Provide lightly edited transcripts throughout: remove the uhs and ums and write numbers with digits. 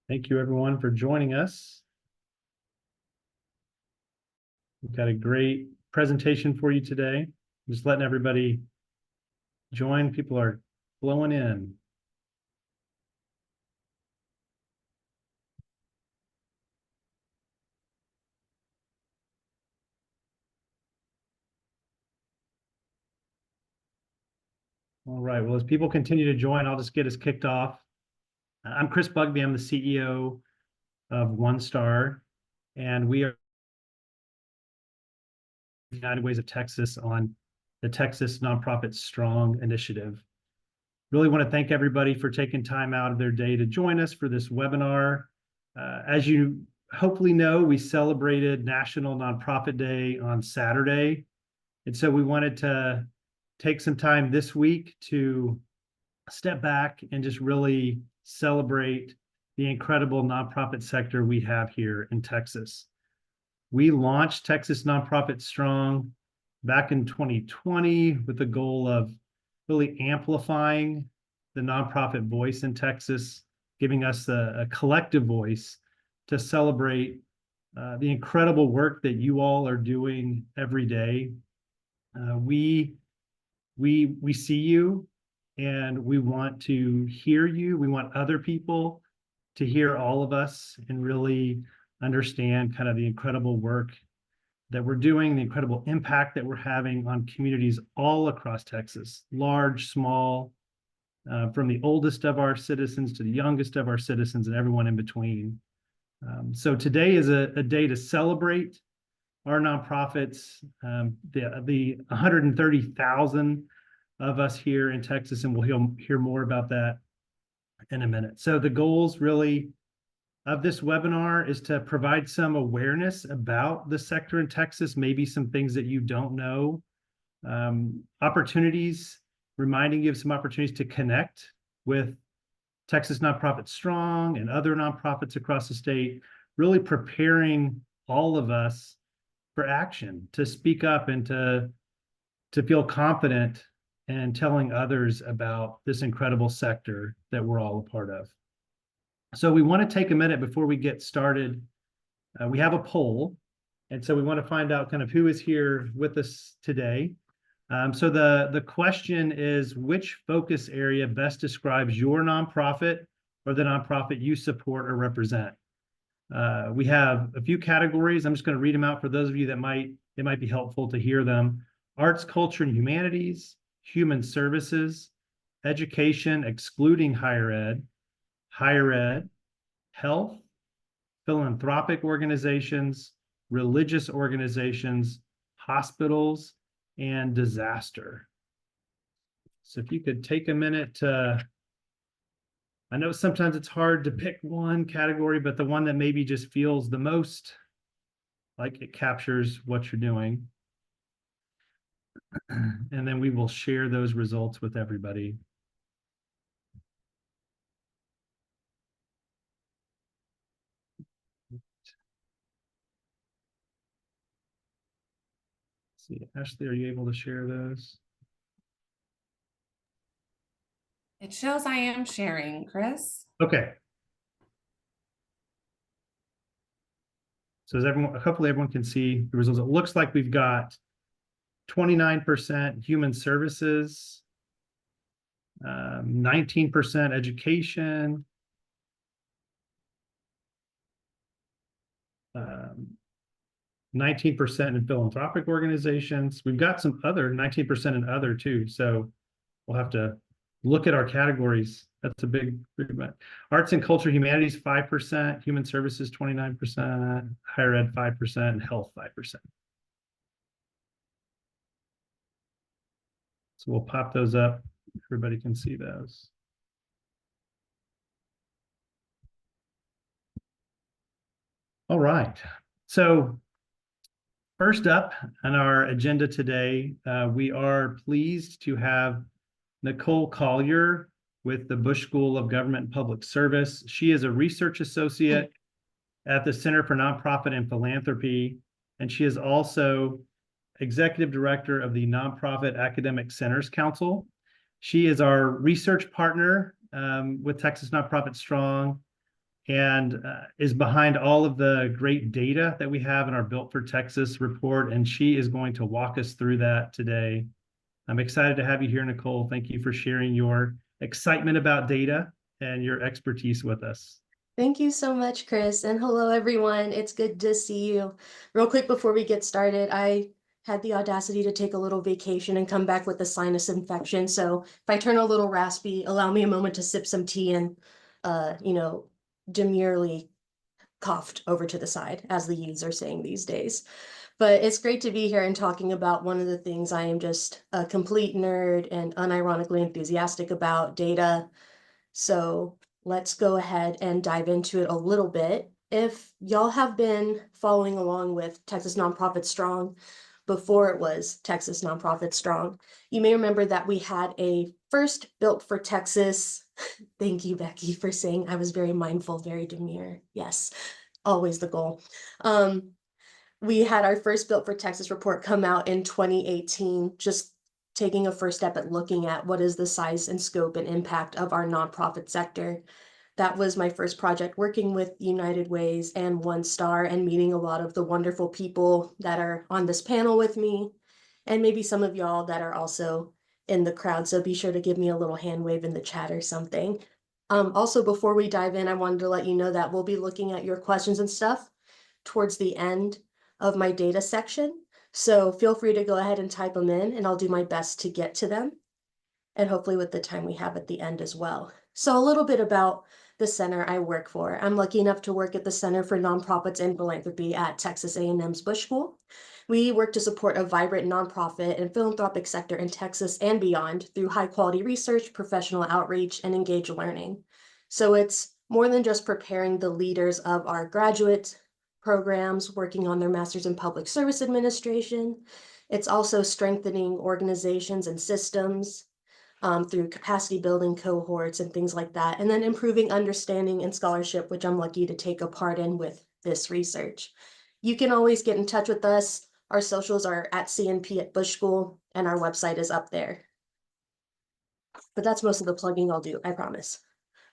Thank you, everyone, for joining us. We've got a great presentation for you today. Just letting everybody join. People are flowing in. All right. Well, as people continue to join, I'll just get us kicked off. I'm Chris Bugbee. I'm the CEO of OneStar, and we are United Ways of Texas on the Texas Nonprofit Strong Initiative. Really want to thank everybody for taking time out of their day to join us for this webinar. As you hopefully know, we celebrated National Nonprofit Day on Saturday. And so we wanted to take some time this week to step back and just really celebrate the incredible nonprofit sector we have here in Texas. We launched Texas Nonprofit Strong back in 2020 with the goal of really amplifying the nonprofit voice in Texas, giving us a collective voice to celebrate the incredible work that you all are doing every day. We see you, and we want to hear you. We want other people to hear all of us and really understand kind of the incredible work that we're doing, the incredible impact that we're having on communities all across Texas, large, small, from the oldest of our citizens to the youngest of our citizens and everyone in between. So today is a day to celebrate our nonprofits, the 130,000 of us here in Texas, and we'll hear more about that in a minute. So the goals really of this webinar is to provide some awareness about the sector in Texas, maybe some things that you don't know, opportunities, reminding you of some opportunities to connect with Texas Nonprofit Strong and other nonprofits across the state, really preparing all of us for action, to speak up and to feel confident and telling others about this incredible sector that we're all a part of. So we want to take a minute before we get started. We have a poll, and so we want to find out kind of who is here with us today. So the question is, which focus area best describes your nonprofit or the nonprofit you support or represent? We have a few categories. I'm just going to read them out for those of you that it might be helpful to hear them. Arts, culture, and humanities, human services, education, excluding higher ed, health, philanthropic organizations, religious organizations, hospitals, and disaster. So if you could take a minute to, I know sometimes it's hard to pick one category, but the one that maybe just feels the most like it captures what you're doing. And then we will share those results with everybody. See, Ashley, are you able to share those? It shows I am sharing, Chris. Okay. So as hopefully everyone can see the results. It looks like we've got 29% human services, 19% education, 19% in philanthropic organizations. We've got some other 19% in other too. So we'll have to look at our categories. That's a big amount. Arts and culture, humanities, 5%, human services, 29%, higher ed, 5%, and health, 5%. So we'll pop those up. Everybody can see those. All right. So first up on our agenda today, we are pleased to have Nicole Collier with the Bush School of Government and Public Service. She is a research associate at the Center for Nonprofit and Philanthropy, and she is also executive director of the Nonprofit Academic Centers Council. She is our research partner with Texas Nonprofit Strong, and is behind all of the great data that we have in our Built for Texas report. And she is going to walk us through that today. I'm excited to have you here, Nicole. Thank you for sharing your excitement about data and your expertise with us. Thank you so much, Chris. And hello, everyone. It's good to see you. Real quick before we get started, I had the audacity to take a little vacation and come back with a sinus infection. So if I turn a little raspy, allow me a moment to sip some tea and, demurely coughed over to the side, as the youths are saying these days. But it's great to be here and talking about one of the things I am just a complete nerd and unironically enthusiastic about, data. So let's go ahead and dive into it a little bit. If y'all have been following along with Texas Nonprofit Strong before it was Texas Nonprofit Strong, you may remember that we had a first Built for Texas. Thank you, Becky, for saying I was very mindful, very demure. Yes, always the goal. We had our first Built for Texas report come out in 2018, just taking a first step at looking at what is the size and scope and impact of our nonprofit sector. That was my first project working with United Ways and OneStar and meeting a lot of the wonderful people that are on this panel with me, and maybe some of y'all that are also in the crowd. So be sure to give me a little hand wave in the chat or something. Also, before we dive in, I wanted to let you know that we'll be looking at your questions and stuff towards the end of my data section. So feel free to go ahead and type them in and I'll do my best to get to them. And hopefully with the time we have at the end as well. So a little bit about the center I work for. I'm lucky enough to work at the Center for Nonprofits and Philanthropy at Texas A&M's Bush School. We work to support a vibrant nonprofit and philanthropic sector in Texas and beyond through high quality research, professional outreach, and engaged learning. So it's more than just preparing the leaders of our graduate programs working on their Master's in Public Service Administration. It's also strengthening organizations and systems through capacity building cohorts and things like that, and then improving understanding and scholarship, which I'm lucky to take a part in with this research. You can always get in touch with us. Our socials are at CNP at Bush School, and our website is up there. But that's most of the plugging I'll do, I promise.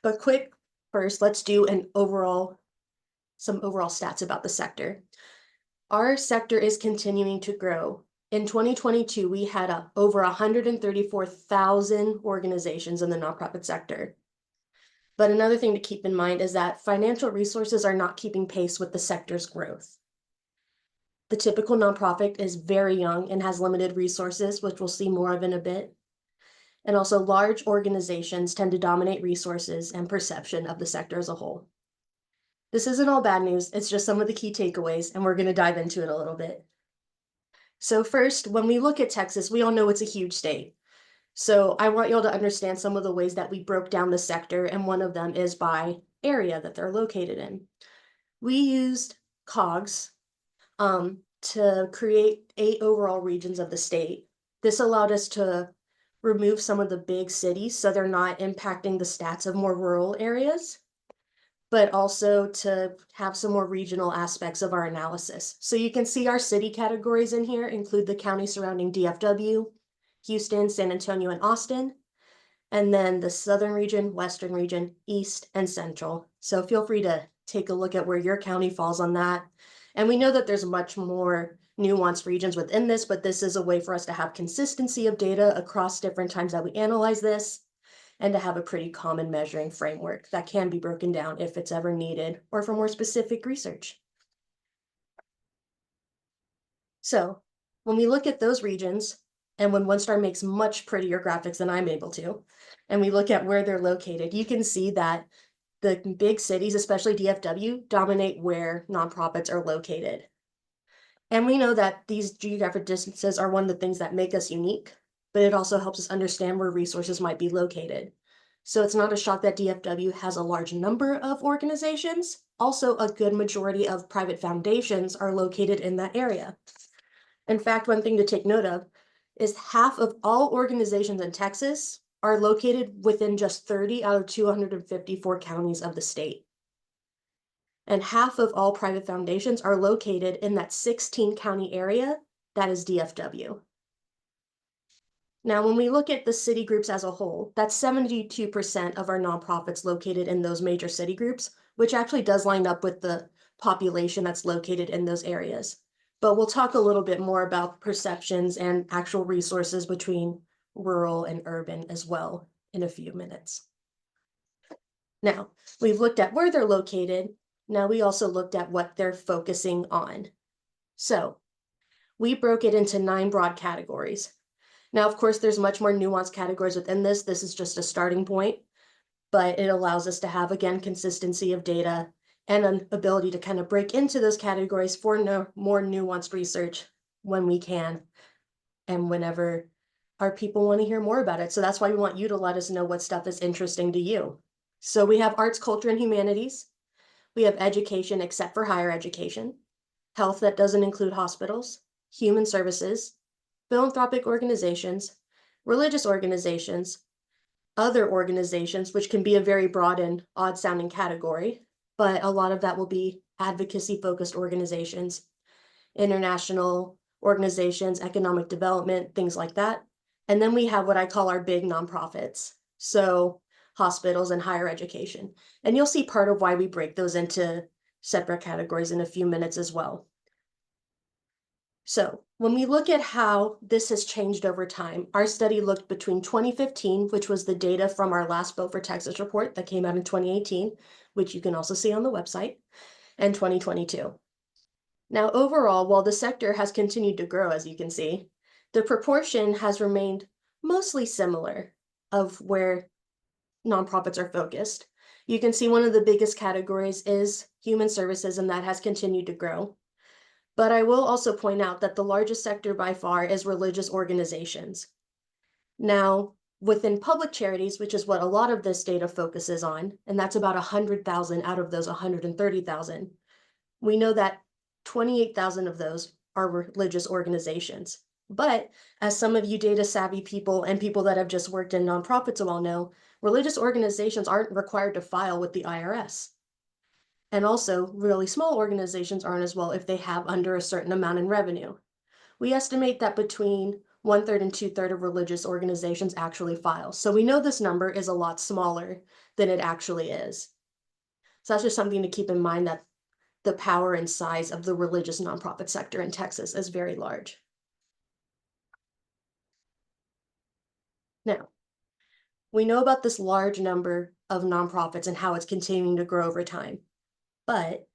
But quick, first, let's do some overall stats about the sector. Our sector is continuing to grow. In 2022, we had over 134,000 organizations in the nonprofit sector. But another thing to keep in mind is that financial resources are not keeping pace with the sector's growth. The typical nonprofit is very young and has limited resources, which we'll see more of in a bit. And also large organizations tend to dominate resources and perception of the sector as a whole. This isn't all bad news, it's just some of the key takeaways, and we're going to dive into it a little bit. So first, when we look at Texas, we all know it's a huge state. So I want y'all to understand some of the ways that we broke down the sector, and one of them is by area that they're located in. We used COGS to create 8 overall regions of the state. This allowed us to remove some of the big cities so they're not impacting the stats of more rural areas, but also to have some more regional aspects of our analysis. So you can see our city categories in here include the county surrounding DFW, Houston, San Antonio, and Austin, and then the southern region, western region, east, and central. So feel free to take a look at where your county falls on that. And we know that there's much more nuanced regions within this, but this is a way for us to have consistency of data across different times that we analyze this, and to have a pretty common measuring framework that can be broken down if it's ever needed or for more specific research. So when we look at those regions, and when OneStar makes much prettier graphics than I'm able to, and we look at where they're located, you can see that the big cities, especially DFW, dominate where nonprofits are located. And we know that these geographic distances are one of the things that make us unique, but it also helps us understand where resources might be located. So it's not a shock that DFW has a large number of organizations. Also, a good majority of private foundations are located in that area. In fact, one thing to take note of is half of all organizations in Texas are located within just 30 out of 254 counties of the state. And half of all private foundations are located in that 16 county area that is DFW. Now, when we look at the city groups as a whole, that's 72% of our nonprofits located in those major city groups, which actually does line up with the population that's located in those areas. But we'll talk a little bit more about perceptions and actual resources between rural and urban as well in a few minutes. Now, we've looked at where they're located. Now we also looked at what they're focusing on. So we broke it into 9 broad categories. Now, of course, there's much more nuanced categories within this. This is just a starting point, but it allows us to have, again, consistency of data and an ability to kind of break into those categories for more nuanced research when we can and whenever our people want to hear more about it. So that's why we want you to let us know what stuff is interesting to you. So we have arts, culture, and humanities. We have education except for higher education, health that doesn't include hospitals, human services, philanthropic organizations, religious organizations, other organizations, which can be a very broad and odd sounding category, but a lot of that will be advocacy focused organizations, international organizations, economic development, things like that. And then we have what I call our big nonprofits. So hospitals and higher education. And you'll see part of why we break those into separate categories in a few minutes as well. So when we look at how this has changed over time, our study looked between 2015, which was the data from our last Vote for Texas report that came out in 2018, which you can also see on the website, and 2022. Now, overall, while the sector has continued to grow, as you can see, the proportion has remained mostly similar of where nonprofits are focused. You can see one of the biggest categories is human services, and that has continued to grow. But I will also point out that the largest sector by far is religious organizations. Now, within public charities, which is what a lot of this data focuses on, and that's about 100,000 out of those 130,000, we know that 28,000 of those are religious organizations. But as some of you data savvy people and people that have just worked in nonprofits will know, religious organizations aren't required to file with the IRS. And also, really small organizations aren't as well if they have under a certain amount in revenue. We estimate that between 1/3 and 2/3 of religious organizations actually file. So we know this number is a lot smaller than it actually is. So that's just something to keep in mind, that the power and size of the religious nonprofit sector in Texas is very large. Now, we know about this large number of nonprofits and how it's continuing to grow over time. But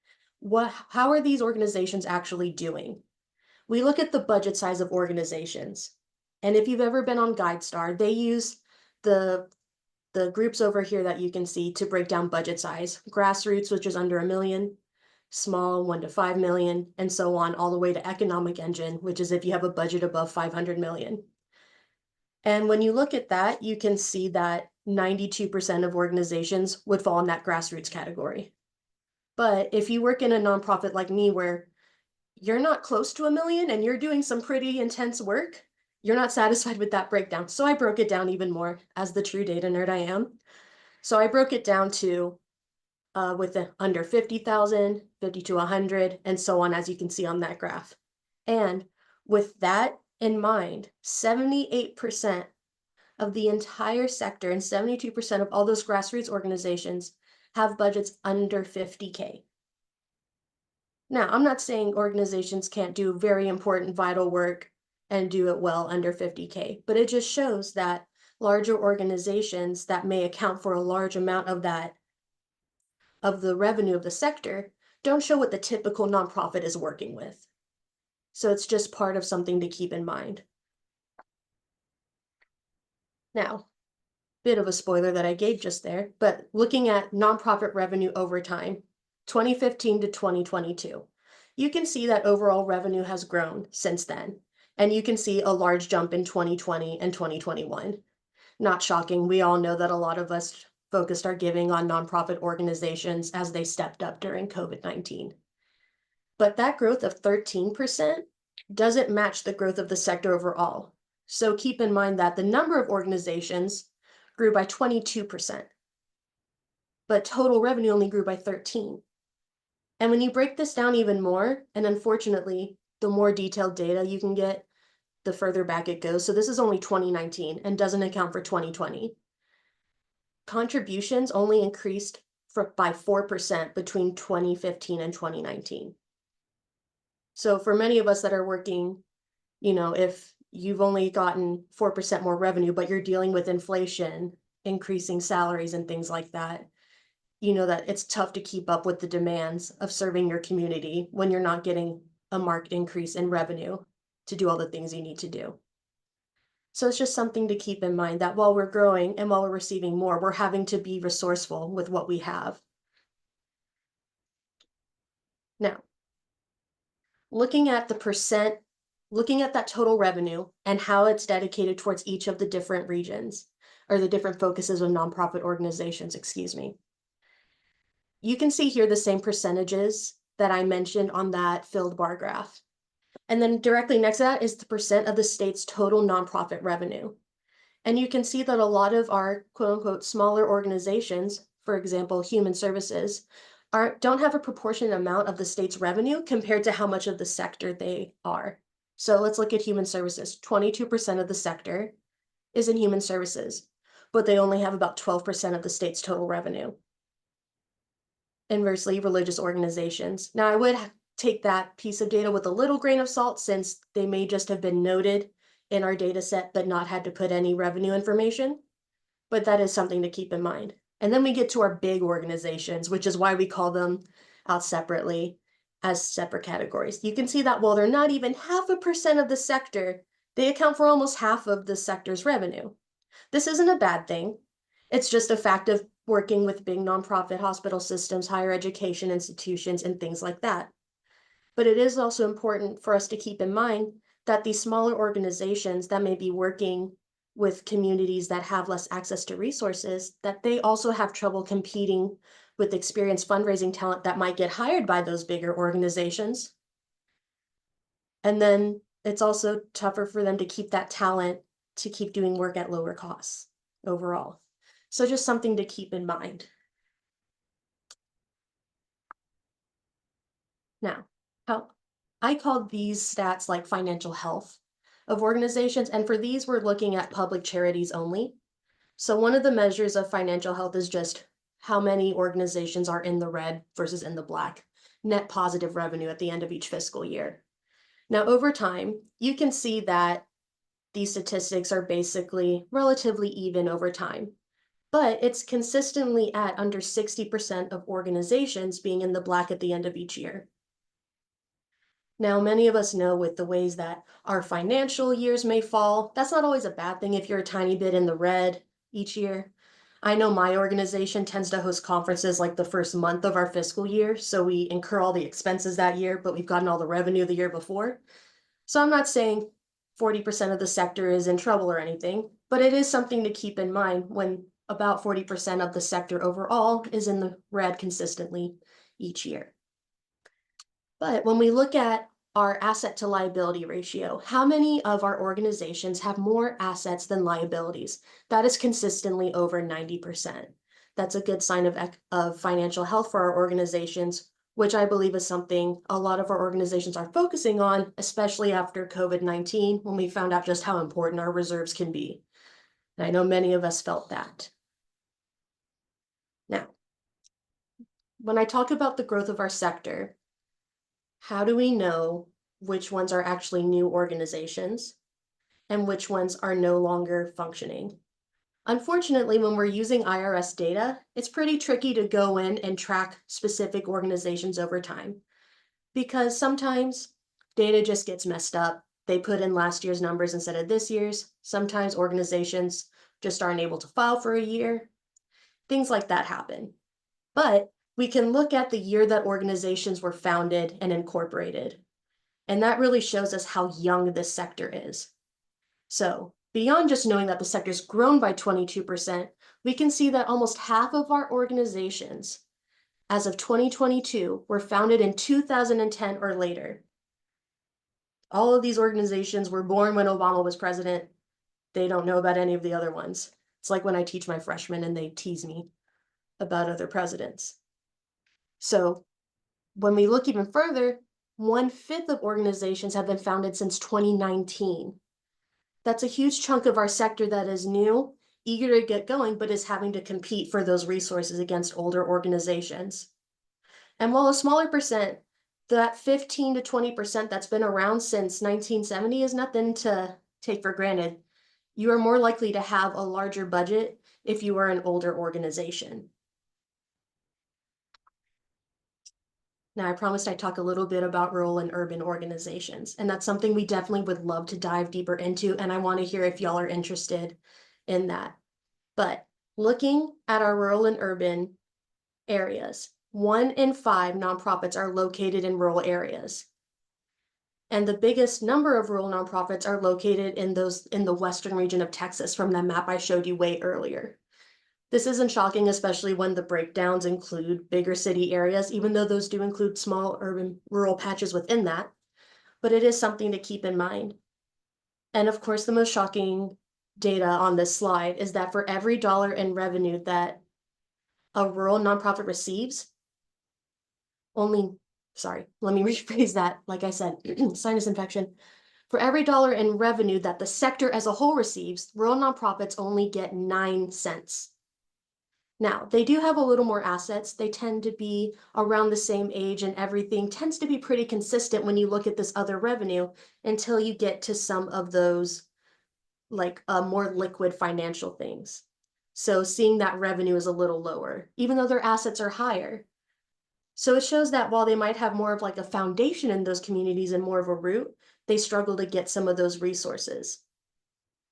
how are these organizations actually doing? We look at the budget size of organizations. And if you've ever been on GuideStar, they use the groups over here that you can see to break down budget size. Grassroots, which is under $1 million, small, 1 to 5 million, and so on, all the way to economic engine, which is if you have a budget above 500 million. And when you look at that, you can see that 92% of organizations would fall in that grassroots category. But if you work in a nonprofit like me, where you're not close to $1 million and you're doing some pretty intense work, you're not satisfied with that breakdown. So I broke it down even more, as the true data nerd I am. So I broke it down to with the under 50,000, 50 to 100, and so on, as you can see on that graph. And with that in mind, 78% of the entire sector and 72% of all those grassroots organizations have budgets under 50K. Now, I'm not saying organizations can't do very important, vital work and do it well under 50K, but it just shows that larger organizations that may account for a large amount of that, of the revenue of the sector, don't show what the typical nonprofit is working with. So it's just part of something to keep in mind. Now, bit of a spoiler that I gave just there, but looking at nonprofit revenue over time, 2015 to 2022, you can see that overall revenue has grown since then. And you can see a large jump in 2020 and 2021. Not shocking, we all know that a lot of us focused our giving on nonprofit organizations as they stepped up during COVID-19. But that growth of 13% doesn't match the growth of the sector overall. So keep in mind that the number of organizations grew by 22%, but total revenue only grew by 13%. And when you break this down even more, and unfortunately, the more detailed data you can get, the further back it goes. So this is only 2019 and doesn't account for 2020. Contributions only increased by 4% between 2015 and 2019. So for many of us that are working, you know, if you've only gotten 4% more revenue, but you're dealing with inflation, increasing salaries and things like that, you know that it's tough to keep up with the demands of serving your community when you're not getting a marked increase in revenue to do all the things you need to do. So it's just something to keep in mind that while we're growing and while we're receiving more, we're having to be resourceful with what we have. Now, looking at that total revenue and how it's dedicated towards each of the different regions or the different focuses of nonprofit organizations, excuse me. You can see here the same percentages that I mentioned on that filled bar graph. And then directly next to that is the percent of the state's total nonprofit revenue. And you can see that a lot of our quote unquote smaller organizations, for example, human services, don't have a proportionate amount of the state's revenue compared to how much of the sector they are. So let's look at human services. 22% of the sector is in human services, but they only have about 12% of the state's total revenue. Inversely, religious organizations. Now, I would take that piece of data with a little grain of salt since they may just have been noted in our data set but not had to put any revenue information, but that is something to keep in mind. And then we get to our big organizations, which is why we call them out separately as separate categories. You can see that while they're not even 0.5% of the sector, they account for almost half of the sector's revenue. This isn't a bad thing. It's just a fact of working with big nonprofit hospital systems, higher education institutions, and things like that. But it is also important for us to keep in mind that these smaller organizations that may be working with communities that have less access to resources, that they also have trouble competing with experienced fundraising talent that might get hired by those bigger organizations. And then it's also tougher for them to keep that talent to keep doing work at lower costs overall. So just something to keep in mind. Now, I call these stats like financial health of organizations, and for these, we're looking at public charities only. So one of the measures of financial health is just how many organizations are in the red versus in the black, net positive revenue at the end of each fiscal year. Now, over time, you can see that these statistics are basically relatively even over time, but it's consistently at under 60% of organizations being in the black at the end of each year. Now, many of us know with the ways that our financial years may fall, that's not always a bad thing if you're a tiny bit in the red each year. I know my organization tends to host conferences like the first month of our fiscal year, so we incur all the expenses that year, but we've gotten all the revenue the year before. So I'm not saying 40% of the sector is in trouble or anything, but it is something to keep in mind when about 40% of the sector overall is in the red consistently each year. But when we look at our asset to liability ratio, how many of our organizations have more assets than liabilities? That is consistently over 90%. That's a good sign of financial health for our organizations, which I believe is something a lot of our organizations are focusing on, especially after COVID-19, when we found out just how important our reserves can be. And I know many of us felt that. Now, when I talk about the growth of our sector, how do we know which ones are actually new organizations and which ones are no longer functioning? Unfortunately, when we're using IRS data, it's pretty tricky to go in and track specific organizations over time because sometimes data just gets messed up. They put in last year's numbers instead of this year's. Sometimes organizations just aren't able to file for a year. Things like that happen. But we can look at the year that organizations were founded and incorporated. And that really shows us how young this sector is. So beyond just knowing that the sector's grown by 22%, we can see that almost half of our organizations as of 2022 were founded in 2010 or later. All of these organizations were born when Obama was president. They don't know about any of the other ones. It's like when I teach my freshmen and they tease me about other presidents. So when we look even further, 1/5 of organizations have been founded since 2019. That's a huge chunk of our sector that is new, eager to get going, but is having to compete for those resources against older organizations. And while a smaller percent, that 15 to 20% that's been around since 1970 is nothing to take for granted. You are more likely to have a larger budget if you are an older organization. Now, I promised I'd talk a little bit about rural and urban organizations, and that's something we definitely would love to dive deeper into, and I want to hear if y'all are interested in that. But looking at our rural and urban areas, 1 in 5 nonprofits are located in rural areas. And the biggest number of rural nonprofits are located in the western region of Texas from that map I showed you way earlier. This isn't shocking, especially when the breakdowns include bigger city areas, even though those do include small urban rural patches within that. But it is something to keep in mind. And of course, the most shocking data on this slide is that for every dollar in revenue that a rural nonprofit receives, let me rephrase that. Like I said, sinus infection. For every dollar in revenue that the sector as a whole receives, rural nonprofits only get 9 cents. Now, they do have a little more assets. They tend to be around the same age, and everything tends to be pretty consistent when you look at this other revenue until you get to some of those like more liquid financial things. So seeing that revenue is a little lower, even though their assets are higher. So it shows that while they might have more of like a foundation in those communities and more of a root, they struggle to get some of those resources.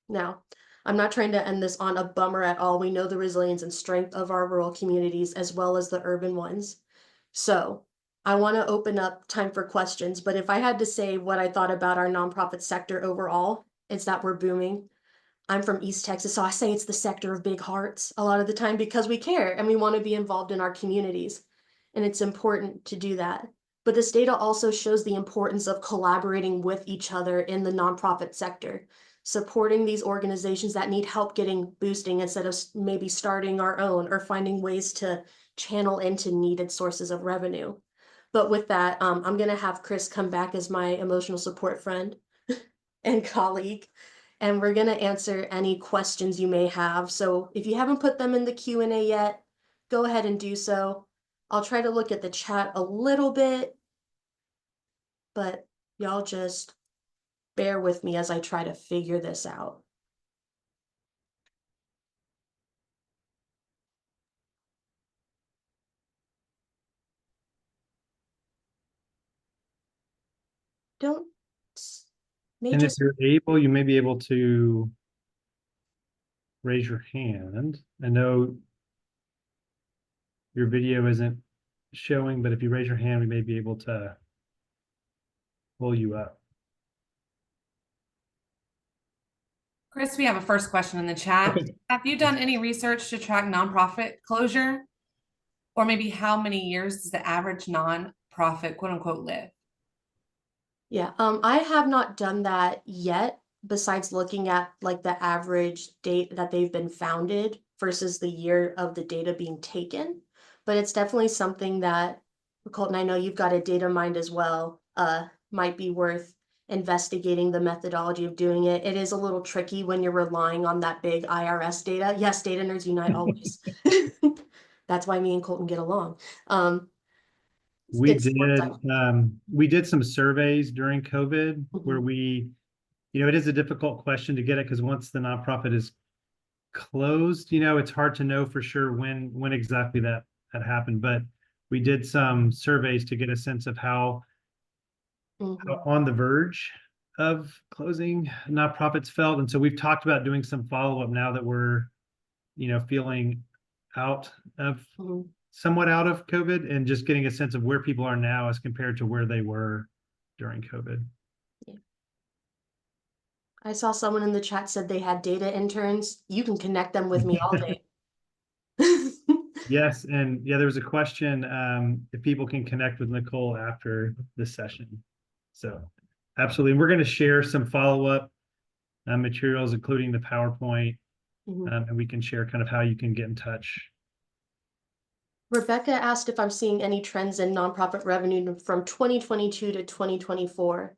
Now, I'm not trying to end this on a bummer at all. We know the resilience and strength of our rural communities as well as the urban ones. So I want to open up time for questions, but if I had to say what I thought about our nonprofit sector overall, it's that we're booming. I'm from East Texas, so I say it's the sector of big hearts a lot of the time because we care and we want to be involved in our communities. And it's important to do that. But this data also shows the importance of collaborating with each other in the nonprofit sector, supporting these organizations that need help getting boosting instead of maybe starting our own or finding ways to channel into needed sources of revenue. But with that, I'm going to have Chris come back as my emotional support friend and colleague, and we're going to answer any questions you may have. So if you haven't put them in the Q&A yet, go ahead and do so. I'll try to look at the chat a little bit, but y'all just bear with me as I try to figure this out. Don't And if you're able, you may be able to raise your hand. I know your video isn't showing, but if you raise your hand, we may be able to pull you up. Chris, we have a first question in the chat. Okay. Have you done any research to track nonprofit closure? Or maybe how many years does the average nonprofit, quote unquote, live? Yeah, I have not done that yet, besides looking at like the average date that they've been founded versus the year of the data being taken. But it's definitely something that, Colton, I know you've got a data mind as well, might be worth investigating the methodology of doing it. It is a little tricky when you're relying on that big IRS data. Yes, data nerds unite always. That's why me and Colton get along. We did some surveys during COVID where it is a difficult question to get it because once the nonprofit is closed, it's hard to know for sure when exactly that happened. But we did some surveys to get a sense of how on the verge of closing nonprofits felt. And so we've talked about doing some follow-up now that we're, feeling somewhat out of COVID and just getting a sense of where people are now as compared to where they were during COVID. Yeah. I saw someone in the chat said they had data interns. You can connect them with me all day. Yes, and there was a question if people can connect with Nicole after this session. So absolutely. And we're going to share some follow-up materials, including the PowerPoint, and we can share kind of how you can get in touch. Rebecca asked if I'm seeing any trends in nonprofit revenue from 2022 to 2024.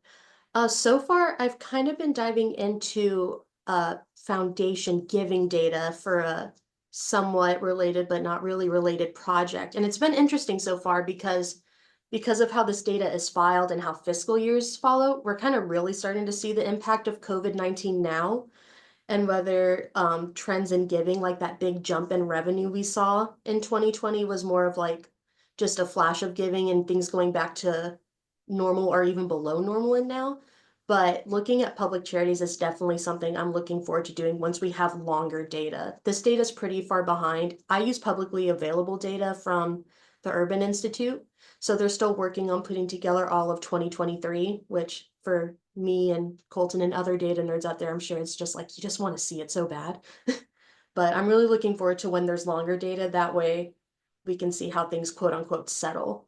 So far, I've kind of been diving into foundation giving data for a somewhat related but not really related project. And it's been interesting so far because of how this data is filed and how fiscal years follow, we're kind of really starting to see the impact of COVID-19 now, and whether trends in giving, like that big jump in revenue we saw in 2020 was more of like just a flash of giving and things going back to normal or even below normal in now. But looking at public charities is definitely something I'm looking forward to doing once we have longer data. This data is pretty far behind. I use publicly available data from the Urban Institute. So they're still working on putting together all of 2023, which for me and Colton and other data nerds out there, I'm sure it's just like, you just want to see it so bad. But I'm really looking forward to when there's longer data. That way we can see how things quote unquote settle.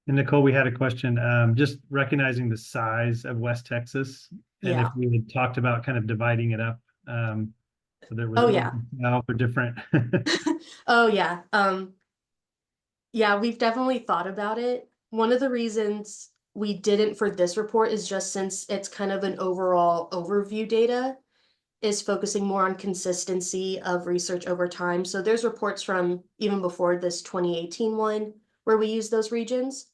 And Nicole, we had a question, just recognizing the size of West Texas, and if Yeah. we had talked about kind of dividing it up, so there was Oh, yeah. now for different. Oh, yeah. Yeah, we've definitely thought about it. One of the reasons we didn't for this report is just since it's kind of an overall overview data, is focusing more on consistency of research over time. So there's reports from even before this 2018 one where we use those regions,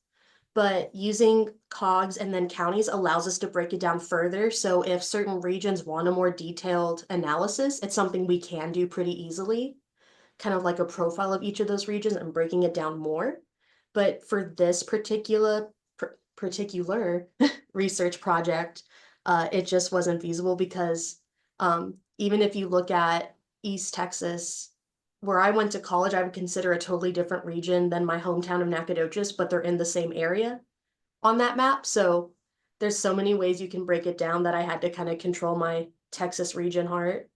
but using COGS and then counties allows us to break it down further. So if certain regions want a more detailed analysis, it's something we can do pretty easily, kind of like a profile of each of those regions and breaking it down more. But for this particular research project, it just wasn't feasible because even if you look at East Texas, where I went to college, I would consider a totally different region than my hometown of Nacogdoches, but they're in the same area on that map. So there's so many ways you can break it down that I had to kind of control my Texas region heart.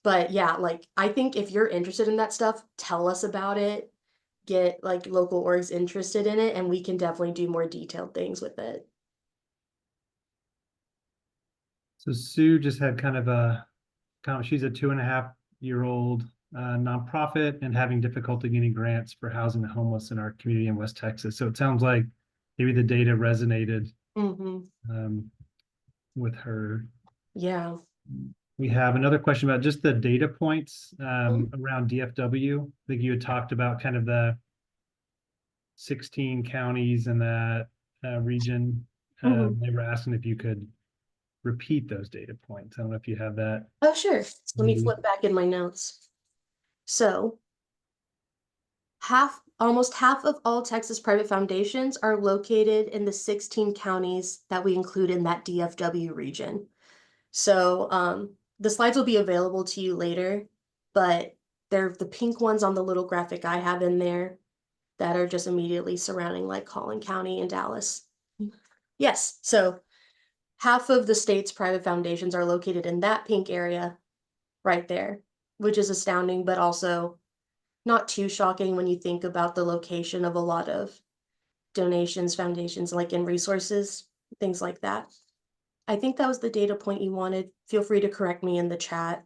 But yeah, like I think if you're interested in that stuff, tell us about it, get like local orgs interested in it, and we can definitely do more detailed things with it. So Sue just had kind of a comment. She's a 2.5-year-old nonprofit and having difficulty getting grants for housing the homeless in our community in West Texas. So it sounds like maybe the data resonated with her. Yeah. We have another question about just the data points around DFW. I think you had talked about kind of the 16 counties in that region. They were asking if you could repeat those data points. I don't know if you have that. Oh, sure. Let me flip back in my notes. So almost half of all Texas private foundations are located in the 16 counties that we include in that DFW region. So the slides will be available to you later, but they're the pink ones on the little graphic I have in there that are just immediately surrounding like Collin County and Dallas. Yes, so half of the state's private foundations are located in that pink area right there, which is astounding, but also not too shocking when you think about the location of a lot of donations, foundations, like in resources, things like that. I think that was the data point you wanted. Feel free to correct me in the chat.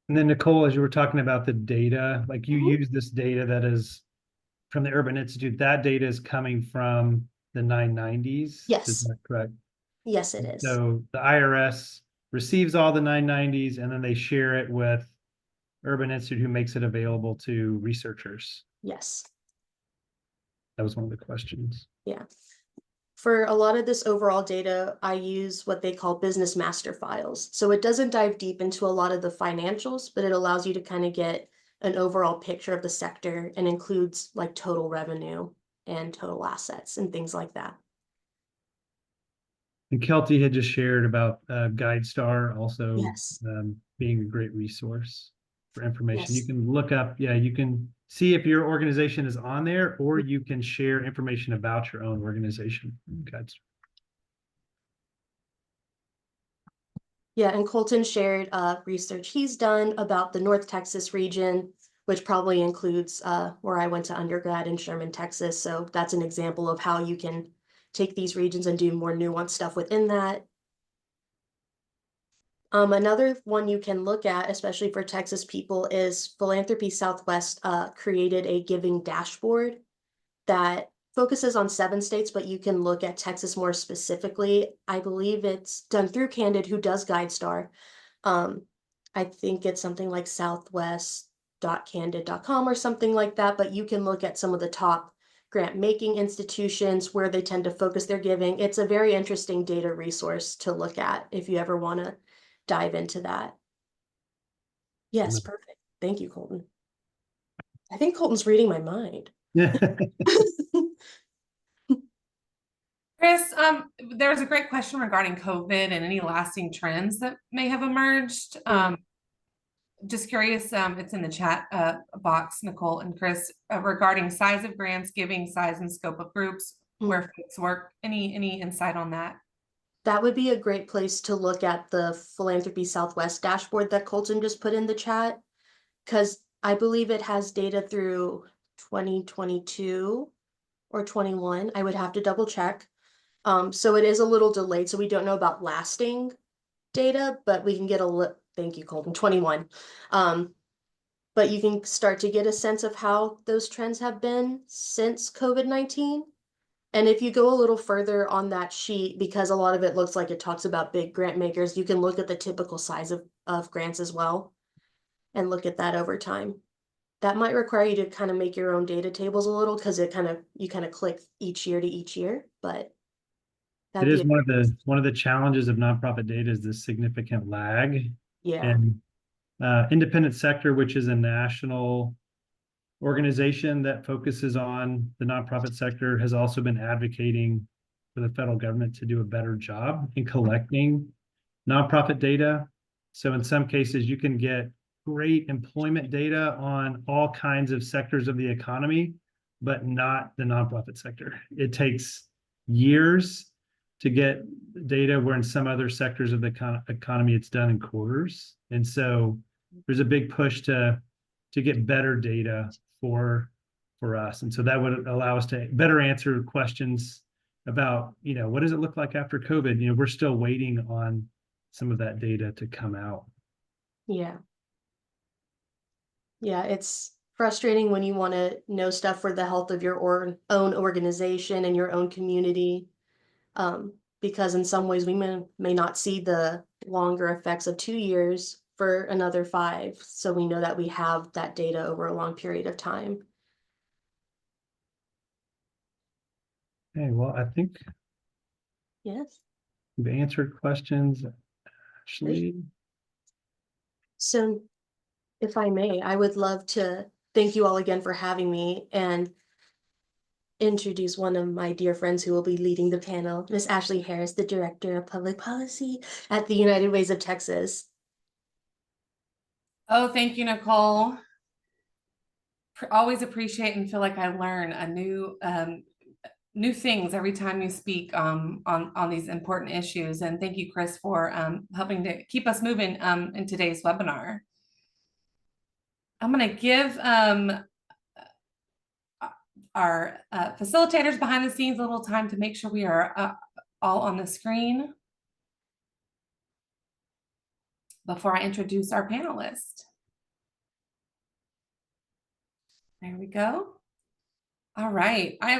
And then Nicole, as you were talking about the data, like you use this data that is from the Urban Institute, that data is coming from the 990s. Yes. Is that correct? Yes, it is. So the IRS receives all the 990s and then they share it with Urban Institute, who makes it available to researchers. Yes. That was one of the questions. Yeah. For a lot of this overall data, I use what they call business master files. So it doesn't dive deep into a lot of the financials, but it allows you to kind of get an overall picture of the sector and includes like total revenue and total assets and things like that. And Kelty had just shared about GuideStar also Yes. being a great resource for information. Yes. You can look up, you can see if your organization is on there, or you can share information about your own organization. GuideStar. Yeah, and Colton shared research he's done about the North Texas region, which probably includes where I went to undergrad in Sherman, Texas. So that's an example of how you can take these regions and do more nuanced stuff within that. Another one you can look at, especially for Texas people, is Philanthropy Southwest created a giving dashboard that focuses on 7 states, but you can look at Texas more specifically. I believe it's done through Candid, who does GuideStar. I think it's something like southwest.candid.com or something like that, but you can look at some of the top grant making institutions where they tend to focus their giving. It's a very interesting data resource to look at if you ever want to dive into that. Yes, perfect. Thank you, Colton. I think Colton's reading my mind. Yeah. Chris, there was a great question regarding COVID and any lasting trends that may have emerged. Just curious, it's in the chat box, Nicole and Chris, regarding size of grants, giving size and scope of groups, where folks work. Any insight on that? That would be a great place to look at the Philanthropy Southwest dashboard that Colton just put in the chat, because I believe it has data through 2022 or 21. I would have to double check. So it is a little delayed, so we don't know about lasting data, but we can get thank you, Colton, 21. But you can start to get a sense of how those trends have been since COVID-19. And if you go a little further on that sheet, because a lot of it looks like it talks about big grant makers, you can look at the typical size of grants as well and look at that over time. That might require you to kind of make your own data tables a little, because you kind of click each year to each year, but It is one of the challenges of nonprofit data is the significant lag. Yeah. And independent sector, which is a national organization that focuses on the nonprofit sector, has also been advocating for the federal government to do a better job in collecting nonprofit data. So in some cases, you can get great employment data on all kinds of sectors of the economy, but not the nonprofit sector. It takes years to get data where in some other sectors of the economy, it's done in quarters. And so there's a big push to get better data for us. And so that would allow us to better answer questions about, what does it look like after COVID? We're still waiting on some of that data to come out. Yeah. Yeah, it's frustrating when you want to know stuff for the health of your own organization and your own community. Because in some ways we may not see the longer effects of 2 years for another 5. So we know that we have that data over a long period of time. Okay, well, I think Yes. we've answered questions. Ashley. So if I may, I would love to thank you all again for having me and introduce one of my dear friends who will be leading the panel, Miss Ashley Harris, the Director of Public Policy at the United Ways of Texas. Oh, thank you, Nicole. Always appreciate and feel like I learn a new things every time you speak on these important issues. And thank you, Chris, for helping to keep us moving in today's webinar. I'm going to give our facilitators behind the scenes a little time to make sure we are all on the screen before I introduce our panelists. There we go. All right. I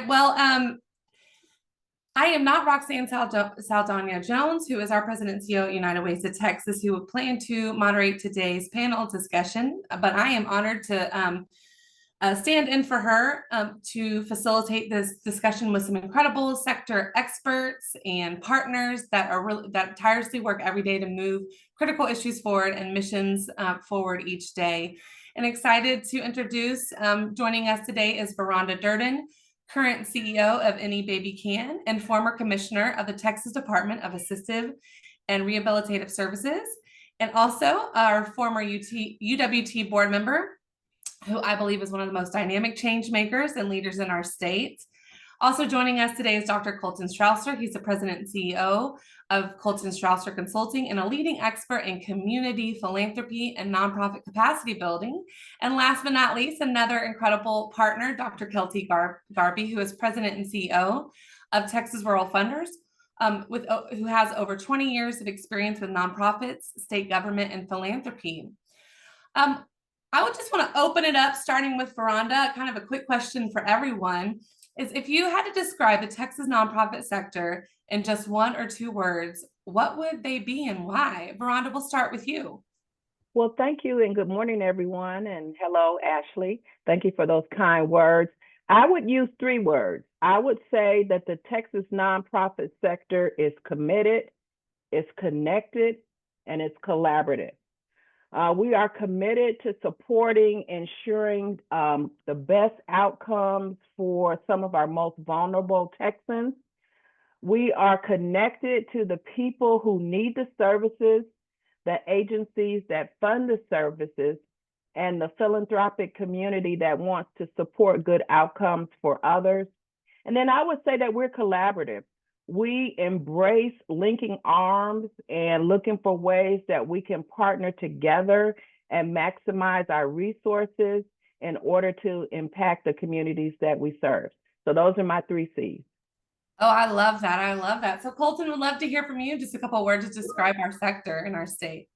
am not Roxanne Saldana Jones, who is our President and CEO at United Ways of Texas, who will plan to moderate today's panel discussion, but I am honored to stand in for her to facilitate this discussion with some incredible sector experts and partners that tirelessly work every day to move critical issues forward and missions forward each day. And excited to introduce, joining us today is Veronda Durden, current CEO of Any Baby Can and former commissioner of the Texas Department of Assistive and Rehabilitative Services, and also our former UWT board member, who I believe is one of the most dynamic change makers and leaders in our state. Also joining us today is Dr. Colton Strawser. He's the president and CEO of Colton Strawser Consulting and a leading expert in community philanthropy and nonprofit capacity building. And last but not least, another incredible partner, Dr. Kelty Garbee, who is president and CEO of Texas Rural Funders, who has over 20 years of experience with nonprofits, state government, and philanthropy. I would just want to open it up, starting with Veronda, kind of a quick question for everyone. is if you had to describe the Texas nonprofit sector in just 1 or 2 words, what would they be and why? Veronda, we'll start with you. Well, thank you and good morning, everyone. And hello, Ashley. Thank you for those kind words. I would use 3 words. I would say that the Texas nonprofit sector is committed, it's connected, and it's collaborative. We are committed to supporting, ensuring the best outcomes for some of our most vulnerable Texans. We are connected to the people who need the services, the agencies that fund the services, and the philanthropic community that wants to support good outcomes for others. And then I would say that we're collaborative. We embrace linking arms and looking for ways that we can partner together and maximize our resources in order to impact the communities that we serve. So those are my 3 C's. Oh, I love that. I love that. So Colton, would love to hear from you. Just a couple of words to describe our sector in our state.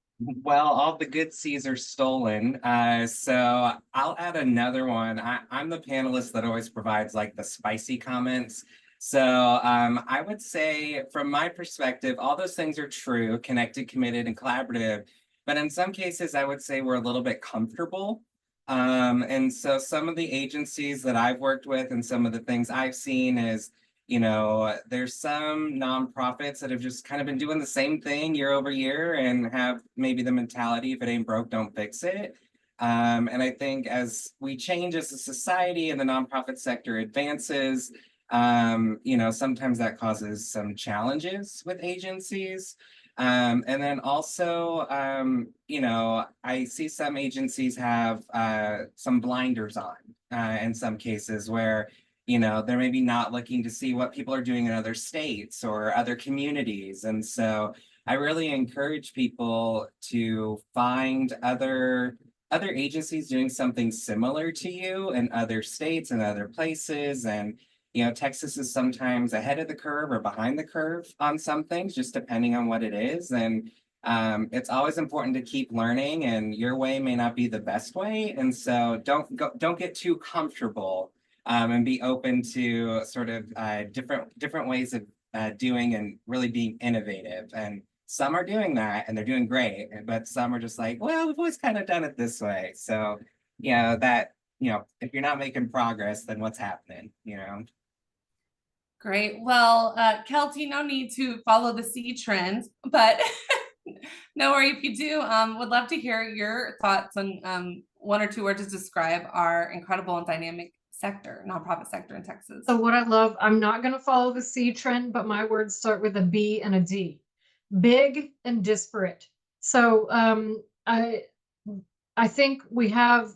Well, all the good C's are stolen. So I'll add another one. I'm the panelist that always provides like the spicy comments. So I would say from my perspective, all those things are true, connected, committed, and collaborative. But in some cases, I would say we're a little bit comfortable. And so some of the agencies that I've worked with and some of the things I've seen is, there's some nonprofits that have just kind of been doing the same thing year over year and have maybe the mentality, if it ain't broke, don't fix it. And I think as we change as a society and the nonprofit sector advances, sometimes that causes some challenges with agencies. And then also, I see some agencies have some blinders on in some cases where they're maybe not looking to see what people are doing in other states or other communities. And so I really encourage people to find other agencies doing something similar to you in other states and other places. And, Texas is sometimes ahead of the curve or behind the curve on some things, just depending on what it is. And it's always important to keep learning, and your way may not be the best way. And so don't get too comfortable. And be open to sort of different ways of doing and really being innovative. And some are doing that and they're doing great, but some are just like, well, we've always kind of done it this way. So, if you're not making progress, then what's happening, Great. Well, Kelty, no need to follow the C trend, but no worry if you do. Would love to hear your thoughts on 1 or 2 words to describe our incredible and dynamic nonprofit sector in Texas. So what I love, I'm not going to follow the C trend, but my words start with a B and a D. Big and disparate. So I think we have,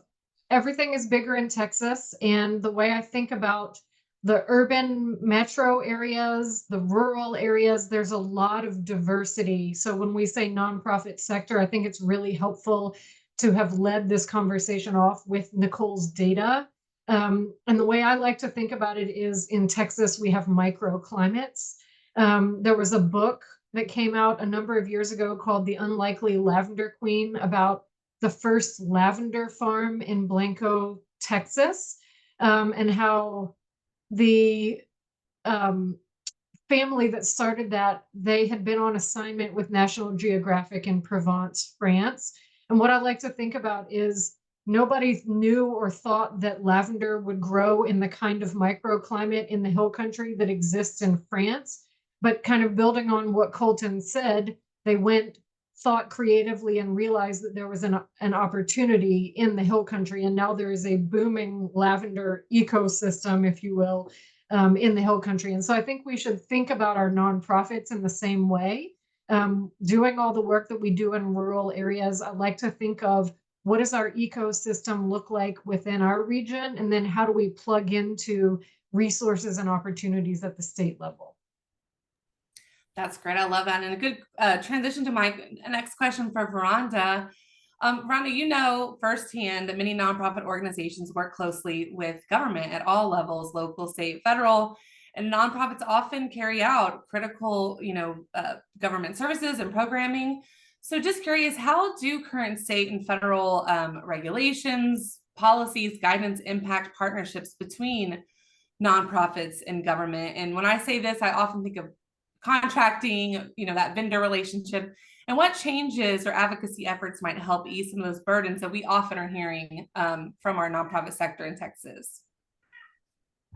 everything is bigger in Texas. And the way I think about the urban metro areas, the rural areas, there's a lot of diversity. So when we say nonprofit sector, I think it's really helpful to have led this conversation off with Nicole's data. And the way I like to think about it is in Texas, we have microclimates. There was a book that came out a number of years ago called The Unlikely Lavender Queen about the first lavender farm in Blanco, Texas, and how the family that started that, they had been on assignment with National Geographic in Provence, France. And what I like to think about is nobody knew or thought that lavender would grow in the kind of microclimate in the hill country that exists in France. But kind of building on what Colton said, they thought creatively and realized that there was an opportunity in the hill country. And now there is a booming lavender ecosystem, if you will, in the hill country. And so I think we should think about our nonprofits in the same way. Doing all the work that we do in rural areas, I like to think of what does our ecosystem look like within our region? And then how do we plug into resources and opportunities at the state level? That's great. I love that. And a good transition to my next question for Veronda. Veronda, firsthand that many nonprofit organizations work closely with government at all levels, local, state, federal, and nonprofits often carry out critical, government services and programming. So just curious, how do current state and federal regulations, policies, guidance impact partnerships between nonprofits in government. And when I say this, I often think of contracting, that vendor relationship, and what changes or advocacy efforts might help ease some of those burdens that we often are hearing from our nonprofit sector in Texas.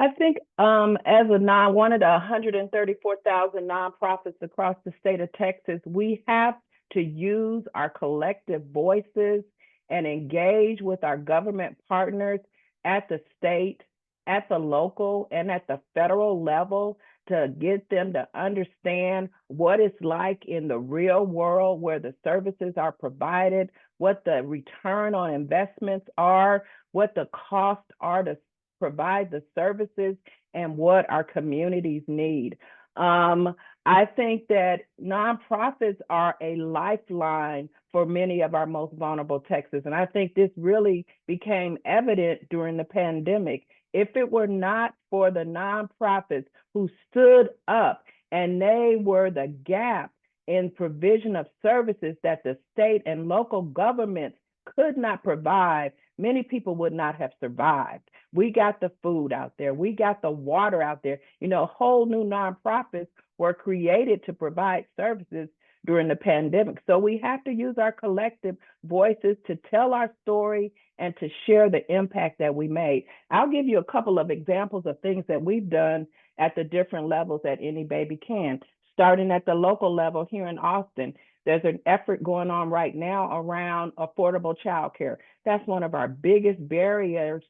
I think as one of the 134,000 nonprofits across the state of Texas, we have to use our collective voices and engage with our government partners at the state, at the local, and at the federal level to get them to understand what it's like in the real world where the services are provided, what the return on investments are, what the costs are to provide the services, and what our communities need. I think that nonprofits are a lifeline for many of our most vulnerable Texans. And I think this really became evident during the pandemic. If it were not for the nonprofits who stood up, and they were the gap in provision of services that the state and local governments could not provide, many people would not have survived. We got the food out there. We got the water out there. Whole new nonprofits were created to provide services during the pandemic. So we have to use our collective voices to tell our story and to share the impact that we made. I'll give you a couple of examples of things that we've done at the different levels that Any Baby Can. Starting at the local level here in Austin, there's an effort going on right now around affordable childcare. That's one of our biggest barriers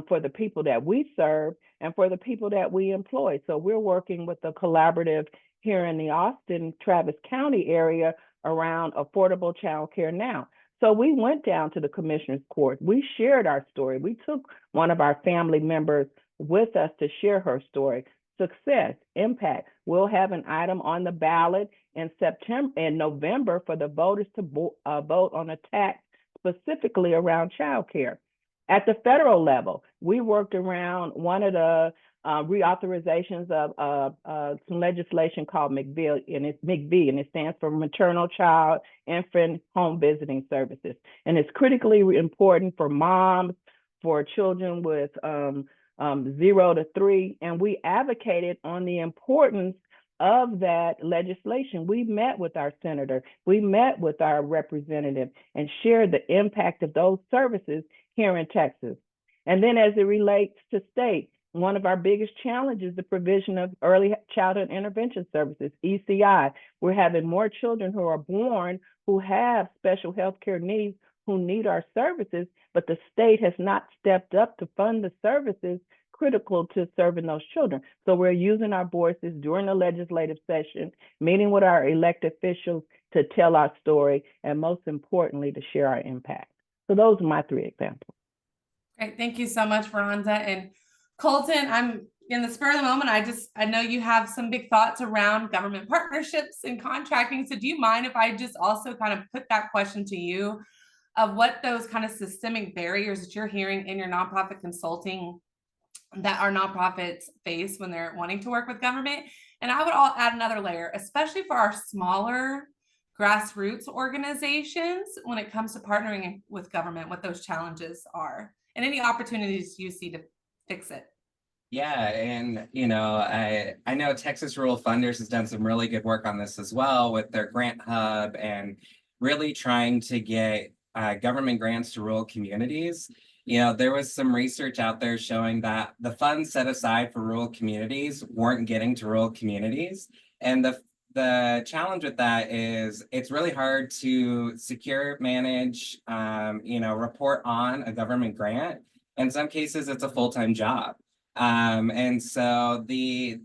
for the people that we serve and for the people that we employ. So we're working with a collaborative here in the Austin, Travis County area around affordable childcare now. So we went down to the commissioner's court. We shared our story. We took one of our family members with us to share her story. Success, impact. We'll have an item on the ballot in November for the voters to vote on a tax specifically around childcare. At the federal level, we worked around one of the reauthorizations of some legislation called McV, and it stands for Maternal Child Infant Home Visiting Services. And it's critically important for moms, for children with 0 to 3, and we advocated on the importance of that legislation. We met with our senator, we met with our representative, and shared the impact of those services here in Texas. And then as it relates to state, one of our biggest challenges, the provision of early childhood intervention services, ECI. We're having more children who are born who have special health care needs, who need our services, but the state has not stepped up to fund the services critical to serving those children. So we're using our voices during the legislative session, meeting with our elected officials to tell our story, and most importantly, to share our impact. So those are my 3 examples. Great, thank you so much, Veronda. And Colton, I'm in the spur of the moment. I know you have some big thoughts around government partnerships and contracting. So do you mind if I just also kind of put that question to you of what those kind of systemic barriers that you're hearing in your nonprofit consulting that our nonprofits face when they're wanting to work with government? And I would add another layer, especially for our smaller grassroots organizations when it comes to partnering with government, what those challenges are and any opportunities you see to fix it. Yeah, and I know Texas Rural Funders has done some really good work on this as well with their grant hub and really trying to get government grants to rural communities. There was some research out there showing that the funds set aside for rural communities weren't getting to rural communities. And the challenge with that is it's really hard to secure, manage, report on a government grant. In some cases, it's a full-time job. And so the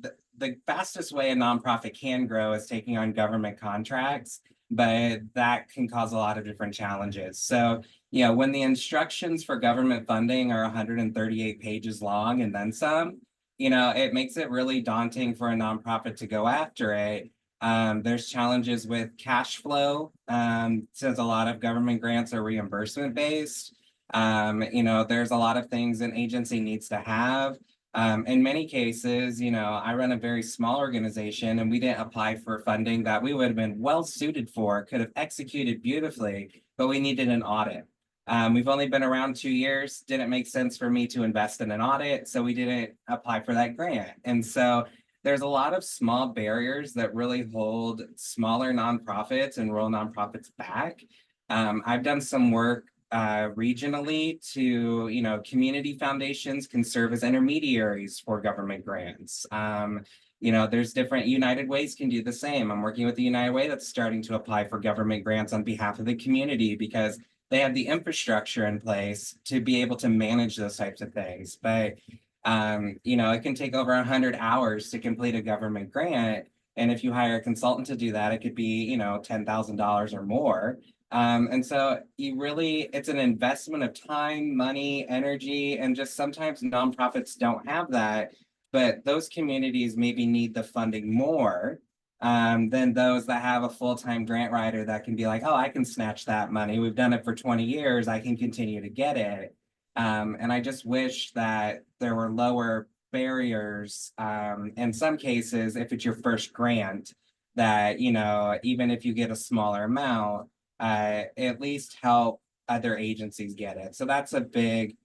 fastest way a nonprofit can grow is taking on government contracts, but that can cause a lot of different challenges. So, when the instructions for government funding are 138 pages long and then some, it makes it really daunting for a nonprofit to go after it. There's challenges with cash flow, since a lot of government grants are reimbursement based. There's a lot of things an agency needs to have. In many cases, I run a very small organization and we didn't apply for funding that we would have been well suited for, could have executed beautifully, but we needed an audit. We've only been around 2 years. Didn't make sense for me to invest in an audit, so we didn't apply for that grant. And so there's a lot of small barriers that really hold smaller nonprofits and rural nonprofits back. I've done some work regionally to, community foundations can serve as intermediaries for government grants. There's different United Ways can do the same. I'm working with the United Way that's starting to apply for government grants on behalf of the community because they have the infrastructure in place to be able to manage those types of things. But, it can take over 100 hours to complete a government grant. And if you hire a consultant to do that, it could be, $10,000 or more. And so it's an investment of time, money, energy, and just sometimes nonprofits don't have that, but those communities maybe need the funding more than those that have a full-time grant writer that can be like, oh, I can snatch that money. We've done it for 20 years. I can continue to get it. And I just wish that there were lower barriers. In some cases, if it's your first grant, that, even if you get a smaller amount, at least help other agencies get it. So that's a big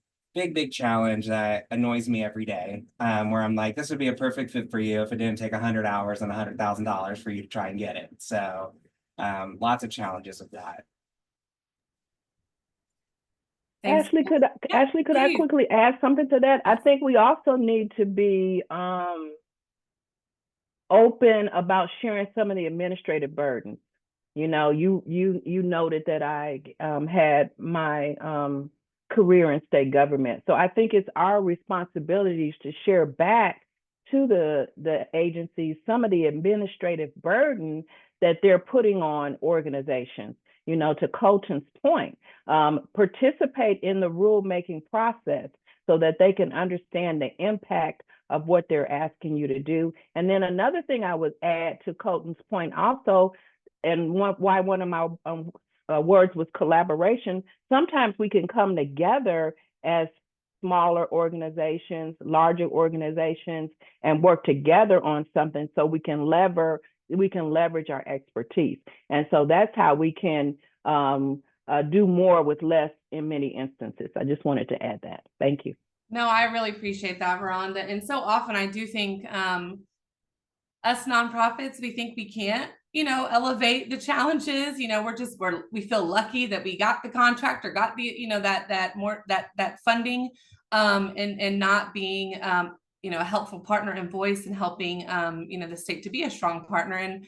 challenge that annoys me every day, where I'm like, this would be a perfect fit for you if it didn't take 100 hours and $100,000 for you to try and get it. So lots of challenges with that. Thanks. Ashley, could I please. quickly add something to that? I think we also need to be open about sharing some of the administrative burdens. You noted that I had my career in state government. So I think it's our responsibilities to share back to the agencies some of the administrative burden that they're putting on organizations. To Colton's point, participate in the rulemaking process so that they can understand the impact of what they're asking you to do. And then another thing I would add to Colton's point also, and why one of my words was collaboration. Sometimes we can come together as smaller organizations, larger organizations, and work together on something so we can leverage our expertise. And so that's how we can do more with less in many instances. I just wanted to add that. Thank you. No, I really appreciate that, Veronda. And so often I do think us nonprofits, we think we can't, elevate the challenges. We feel lucky that we got the contract or got the, that funding, and not being, a helpful partner and voice and helping, the state to be a strong partner. And,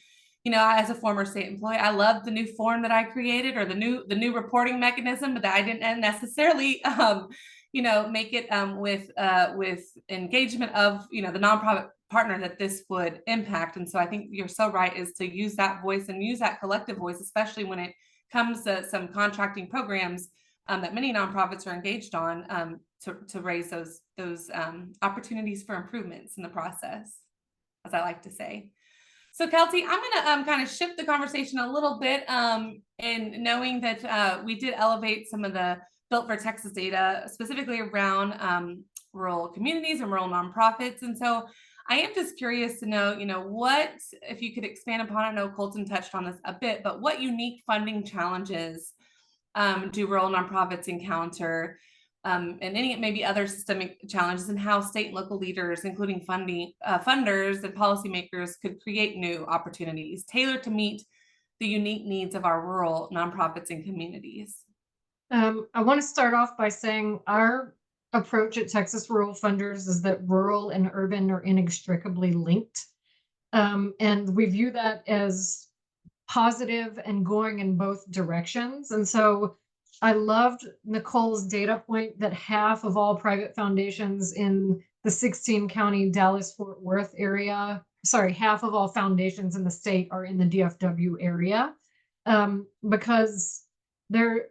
as a former state employee, I love the new form that I created or the new reporting mechanism, but that I didn't necessarily, make it with engagement of, the nonprofit partner that this would impact. And so I think you're so right, is to use that voice and use that collective voice, especially when it comes to some contracting programs that many nonprofits are engaged on, to raise those opportunities for improvements in the process, as I like to say. So Kelty, I'm going to kind of shift the conversation a little bit, in knowing that we did elevate some of the Built for Texas data, specifically around rural communities and rural nonprofits. And so I am just curious to know, what, if you could expand upon, I know Colton touched on this a bit, but what unique funding challenges do rural nonprofits encounter, and any maybe other systemic challenges, and how state and local leaders, including funders and policymakers, could create new opportunities tailored to meet the unique needs of our rural nonprofits and communities? I want to start off by saying our approach at Texas Rural Funders is that rural and urban are inextricably linked. And we view that as positive and going in both directions. And so I loved Nicole's data point that half of all private foundations in the 16-county Dallas-Fort Worth area, half of all foundations in the state are in the DFW area, because they're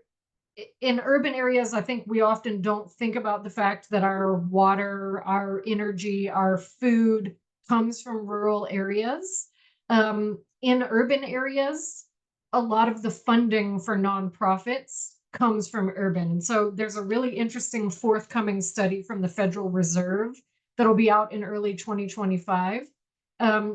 in urban areas. I think we often don't think about the fact that our water, our energy, our food comes from rural areas. In urban areas, a lot of the funding for nonprofits comes from urban. And so there's a really interesting forthcoming study from the Federal Reserve that'll be out in early 2025,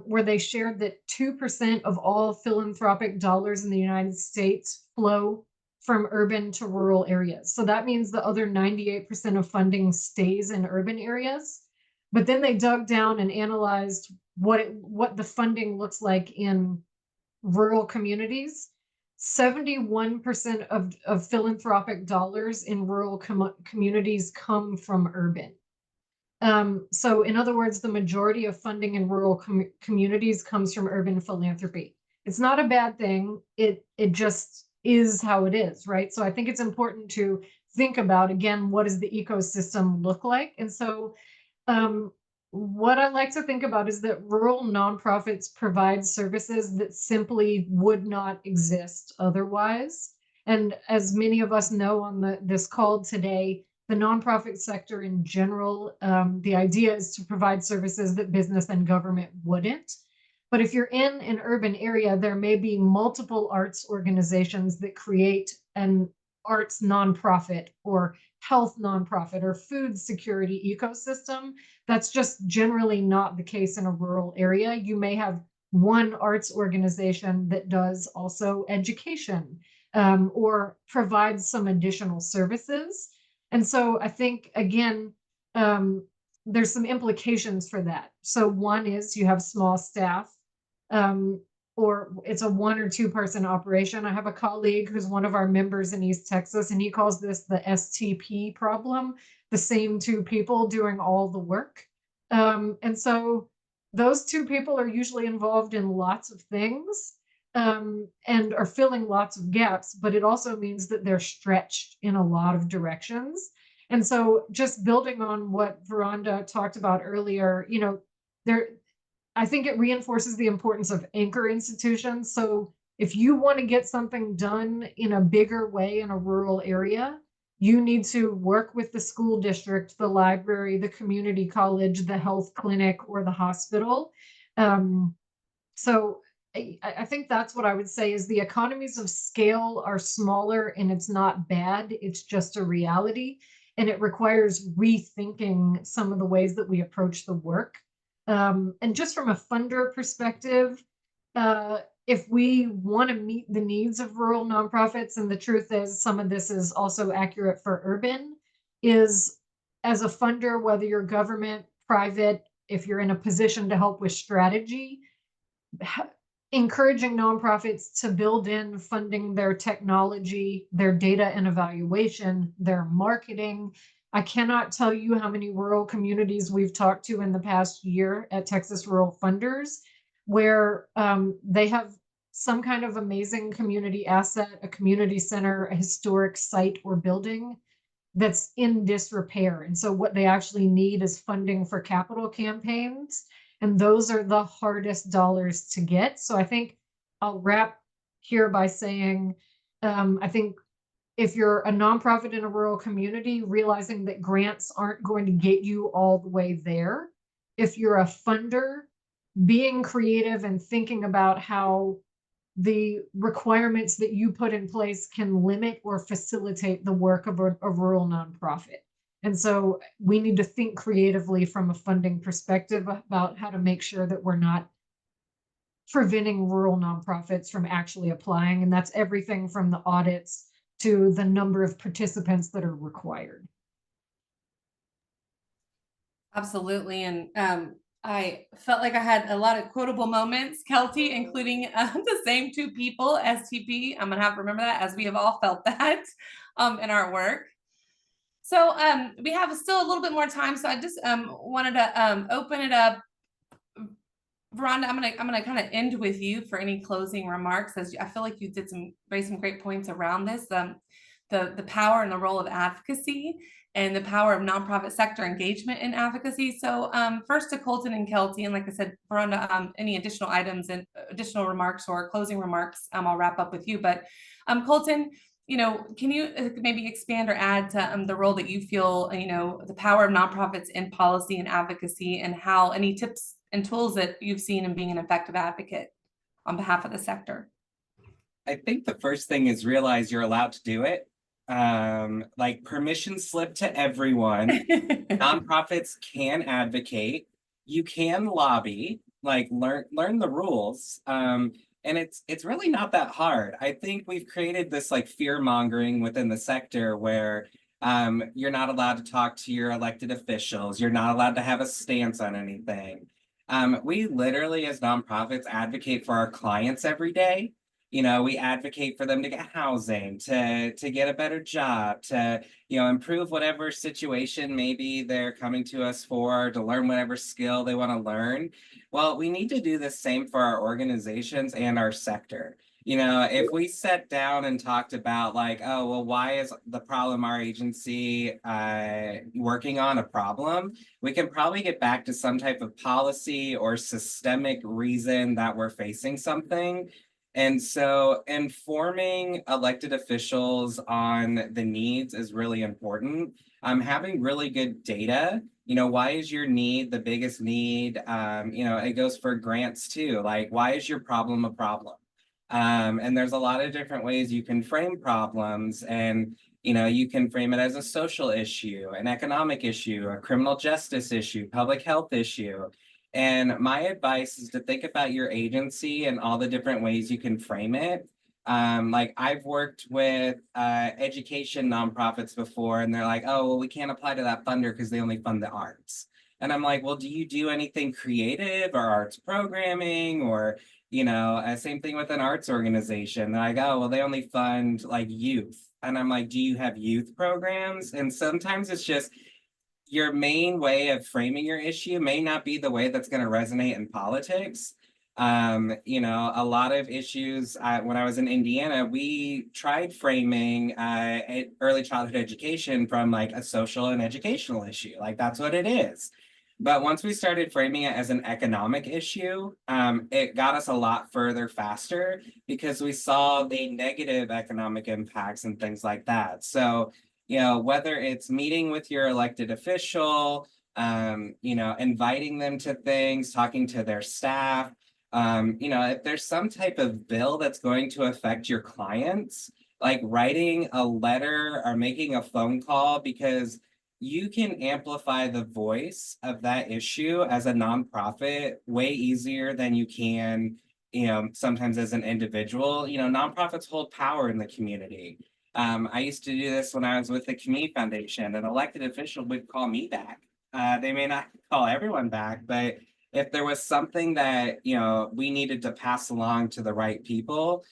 where they shared that 2% of all philanthropic dollars in the United States flow from urban to rural areas. So that means the other 98% of funding stays in urban areas. But then they dug down and analyzed what the funding looks like in rural communities. 71% of philanthropic dollars in rural communities come from urban. So in other words, the majority of funding in rural communities comes from urban philanthropy. It's not a bad thing. It just is how it is, right? So I think it's important to think about, again, what does the ecosystem look like? And so what I like to think about is that rural nonprofits provide services that simply would not exist otherwise. And as many of us know on this call today, the nonprofit sector in general, the idea is to provide services that business and government wouldn't. But if you're in an urban area, there may be multiple arts organizations that create an arts nonprofit or health nonprofit or food security ecosystem. That's just generally not the case in a rural area. You may have one arts organization that does also education or provides some additional services. And so I think, again, there's some implications for that. So one is you have small staff, or it's a 1 or 2 person operation. I have a colleague who's one of our members in East Texas, and he calls this the STP problem, the same 2 people doing all the work. And so those 2 people are usually involved in lots of things and are filling lots of gaps, but it also means that they're stretched in a lot of directions. And so just building on what Veronda talked about earlier, you know, I think it reinforces the importance of anchor institutions. So if you want to get something done in a bigger way in a rural area, you need to work with the school district, the library, the community college, the health clinic, or the hospital. So I think that's what I would say is the economies of scale are smaller, and it's not bad. It's just a reality. And it requires rethinking some of the ways that we approach the work. And just from a funder perspective, if we want to meet the needs of rural nonprofits, and the truth is some of this is also accurate for urban, is as a funder, whether you're government, private, if you're in a position to help with strategy, encouraging nonprofits to build in funding their technology, their data and evaluation, their marketing. I cannot tell you how many rural communities we've talked to in the past year at Texas Rural Funders, where they have some kind of amazing community asset, a community center, a historic site or building that's in disrepair. And so what they actually need is funding for capital campaigns. And those are the hardest dollars to get. So I think I'll wrap here by saying, I think if you're a nonprofit in a rural community, realizing that grants aren't going to get you all the way there. If you're a funder, being creative and thinking about how the requirements that you put in place can limit or facilitate the work of a rural nonprofit. And so we need to think creatively from a funding perspective about how to make sure that we're not preventing rural nonprofits from actually applying. And that's everything from the audits to the number of participants that are required. Absolutely. And I felt like I had a lot of quotable moments, Kelty, including the same 2 people, STP. I'm going to have to remember that, as we have all felt that in our work. So we have still a little bit more time. So I just wanted to open it up. Veronda, I'm gonna kind of end with you for any closing remarks, as I feel like you did raise some great points around this, the power and the role of advocacy and the power of nonprofit sector engagement in advocacy. So first to Colton and Kelty, and like I said, Veronda, any additional items and additional remarks or closing remarks, I'll wrap up with you. But Colton, you know, can you maybe expand or add to the role that you feel, you know, the power of nonprofits in policy and advocacy, and how any tips and tools that you've seen in being an effective advocate on behalf of the sector? I think the first thing is realize you're allowed to do it. Like permission slip to everyone. Nonprofits can advocate. You can lobby, like learn the rules. And it's really not that hard. I think we've created this like fear mongering within the sector where you're not allowed to talk to your elected officials. You're not allowed to have a stance on anything. We literally, as nonprofits, advocate for our clients every day. You know, we advocate for them to get housing, to get a better job, to, you know, improve whatever situation maybe they're coming to us for, to learn whatever skill they want to learn. Well, we need to do the same for our organizations and our sector. You know, if we sat down and talked about like, oh, well, why is the problem our agency working on a problem? We can probably get back to some type of policy or systemic reason that we're facing something. And so informing elected officials on the needs is really important. Having really good data, you know, why is your need the biggest need? You know, it goes for grants too. Like, why is your problem a problem? And there's a lot of different ways you can frame problems, and you know, you can frame it as a social issue, an economic issue, a criminal justice issue, public health issue. And my advice is to think about your agency and all the different ways you can frame it. Like I've worked with education nonprofits before, and they're like, oh, well, we can't apply to that funder because they only fund the arts. And I'm like, well, do you do anything creative or arts programming or, you know, same thing with an arts organization. They're like, oh, well, they only fund like youth. And I'm like, do you have youth programs? And sometimes it's just your main way of framing your issue may not be the way that's going to resonate in politics. You know, a lot of issues, when I was in Indiana, we tried framing early childhood education from like a social and educational issue. Like that's what it is. But once we started framing it as an economic issue, it got us a lot further faster because we saw the negative economic impacts and things like that. So, you know, whether it's meeting with your elected official, you know, inviting them to things, talking to their staff, you know, if there's some type of bill that's going to affect your clients, like writing a letter or making a phone call, because you can amplify the voice of that issue as a nonprofit way easier than you can, you know, sometimes as an individual. You know, nonprofits hold power in the community. I used to do this when I was with the Community Foundation. An elected official would call me back. They may not call everyone back, but if there was something that, you know, we needed to pass along to the right people,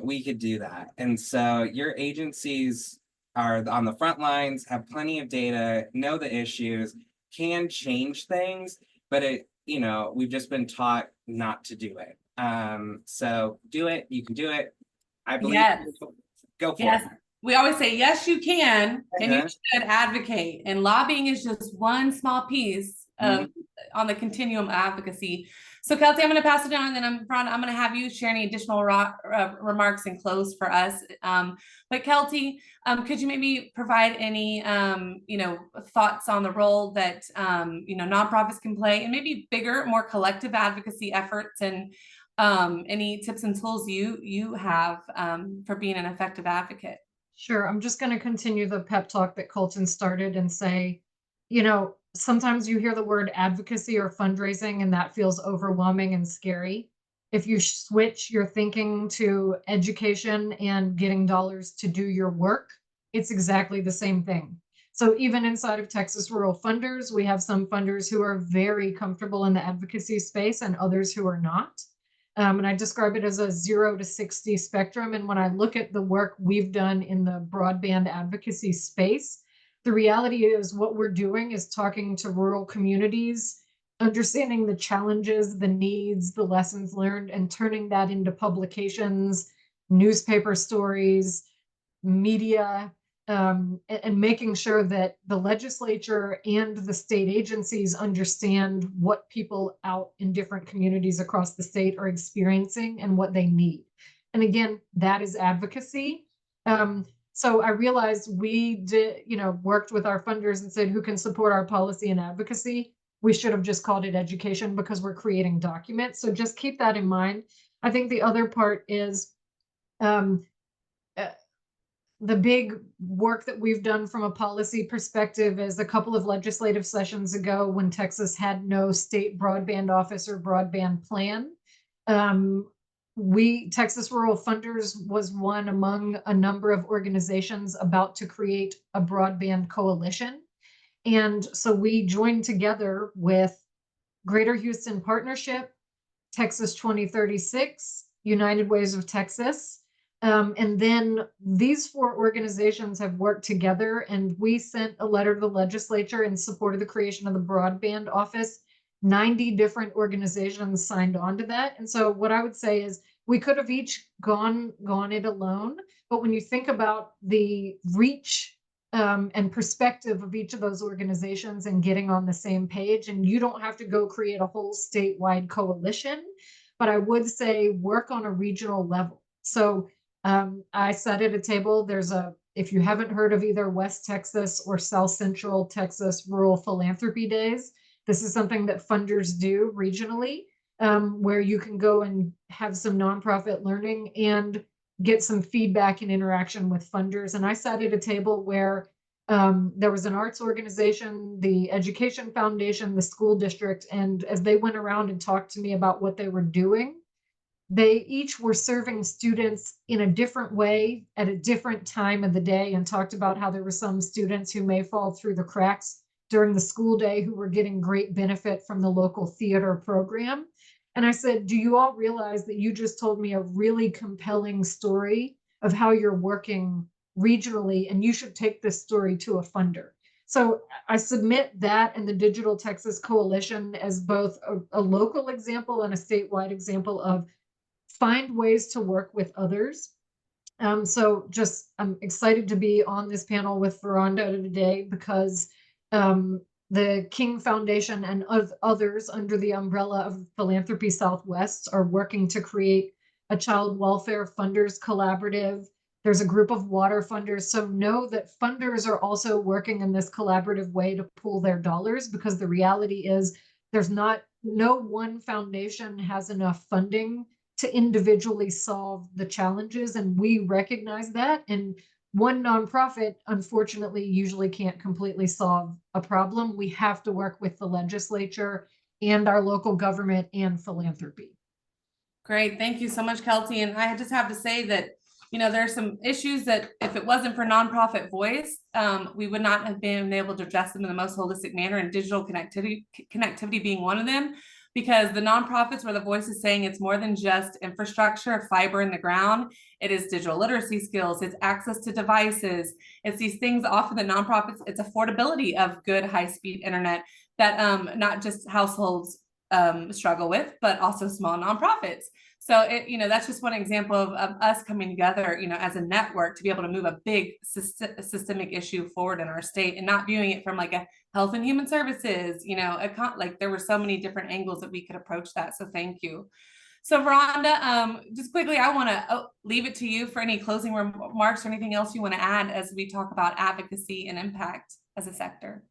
we could do that. And so your agencies are on the front lines, have plenty of data, know the issues, can change things, but it, you know, we've just been taught not to do it. So do it, you can do it. I believe. Yes. Go for Yes. it. We always say, yes, you can, and you Uh-huh. should advocate. And lobbying is just one small piece of on the continuum of advocacy. So Kelty, I'm going to pass it down, and then Veronda, I'm going to have you share any additional remarks and close for us. But Kelty, could you maybe provide any, you know, thoughts on the role that, you know, nonprofits can play, and maybe bigger, more collective advocacy efforts, and any tips and tools you have for being an effective advocate? Sure. I'm just going to continue the pep talk that Colton started and say, you know, sometimes you hear the word advocacy or fundraising and that feels overwhelming and scary. If you switch your thinking to education and getting dollars to do your work, it's exactly the same thing. So even inside of Texas Rural Funders, we have some funders who are very comfortable in the advocacy space and others who are not. And I describe it as a 0 to 60 spectrum. And when I look at the work we've done in the broadband advocacy space, the reality is what we're doing is talking to rural communities, understanding the challenges, the needs, the lessons learned, and turning that into publications, newspaper stories, media, and making sure that the legislature and the state agencies understand what people out in different communities across the state are experiencing and what they need. And again, that is advocacy. So I realized we did, you know, worked with our funders and said, who can support our policy and advocacy? We should have just called it education because we're creating documents. So just keep that in mind. I think the other part is, the big work that we've done from a policy perspective is a couple of legislative sessions ago when Texas had no state broadband office or broadband plan. Texas Rural Funders was one among a number of organizations about to create a broadband coalition. And so we joined together with Greater Houston Partnership, Texas 2036, United Ways of Texas. And then these 4 organizations have worked together, and we sent a letter to the legislature in support of the creation of the broadband office. 90 different organizations signed on to that. And so what I would say is we could have each gone it alone, but when you think about the reach and perspective of each of those organizations and getting on the same page, and you don't have to go create a whole statewide coalition, but I would say work on a regional level. So I sat at a table, if you haven't heard of either West Texas or South Central Texas Rural Philanthropy Days, this is something that funders do regionally, where you can go and have some nonprofit learning and get some feedback and interaction with funders. And I sat at a table where there was an arts organization, the Education Foundation, the school district, and as they went around and talked to me about what they were doing, they each were serving students in a different way at a different time of the day, and talked about how there were some students who may fall through the cracks during the school day who were getting great benefit from the local theater program. And I said, do you all realize that you just told me a really compelling story of how you're working regionally, and you should take this story to a funder? So I submit that and the Digital Texas Coalition as both a local example and a statewide example of find ways to work with others. So just I'm excited to be on this panel with Veronda today because the King Foundation and others under the umbrella of Philanthropy Southwest are working to create a child welfare funders collaborative. There's a group of water funders. So know that funders are also working in this collaborative way to pool their dollars, because the reality is no one foundation has enough funding to individually solve the challenges. And we recognize that. And one nonprofit, unfortunately, usually can't completely solve a problem. We have to work with the legislature and our local government and philanthropy. Great. Thank you so much, Kelty. And I just have to say that, there are some issues that if it wasn't for nonprofit voice, we would not have been able to address them in the most holistic manner, and digital connectivity being one of them. Because the nonprofits where the voice is saying it's more than just infrastructure, fiber in the ground, it is digital literacy skills, it's access to devices, it's these things often the nonprofits, it's affordability of good high-speed internet that not just households struggle with, but also small nonprofits. So that's just one example of us coming together, as a network to be able to move a big systemic issue forward in our state, and not viewing it from like a health and human services, like there were so many different angles that we could approach that. So thank you. So Veronda, just quickly, I want to leave it to you for any closing remarks or anything else you want to add as we talk about advocacy and impact as a sector.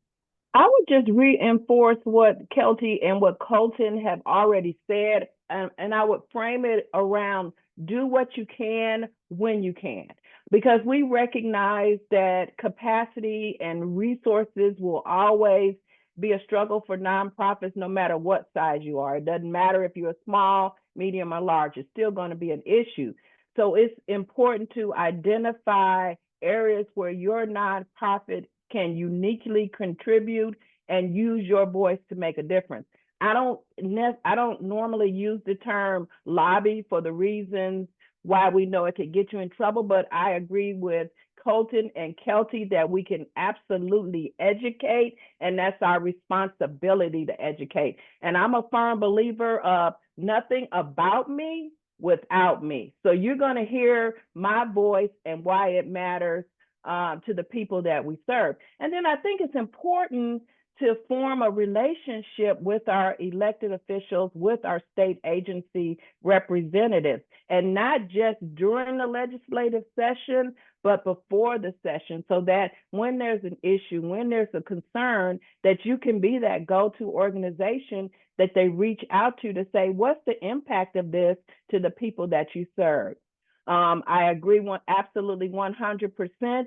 I would just reinforce what Kelty and what Colton have already said, and I would frame it around do what you can when you can, because we recognize that capacity and resources will always be a struggle for nonprofits, no matter what size you are. It doesn't matter if you're small, medium, or large, it's still going to be an issue. So it's important to identify areas where your nonprofit can uniquely contribute and use your voice to make a difference. I don't normally use the term lobby for the reasons why we know it could get you in trouble, but I agree with Colton and Kelty that we can absolutely educate, and that's our responsibility to educate. And I'm a firm believer of nothing about me without me. So you're going to hear my voice and why it matters to the people that we serve. And then I think it's important to form a relationship with our elected officials, with our state agency representatives, and not just during the legislative session, but before the session, so that when there's an issue, when there's a concern, that you can be that go-to organization that they reach out to say, what's the impact of this to the people that you serve? I agree absolutely 100%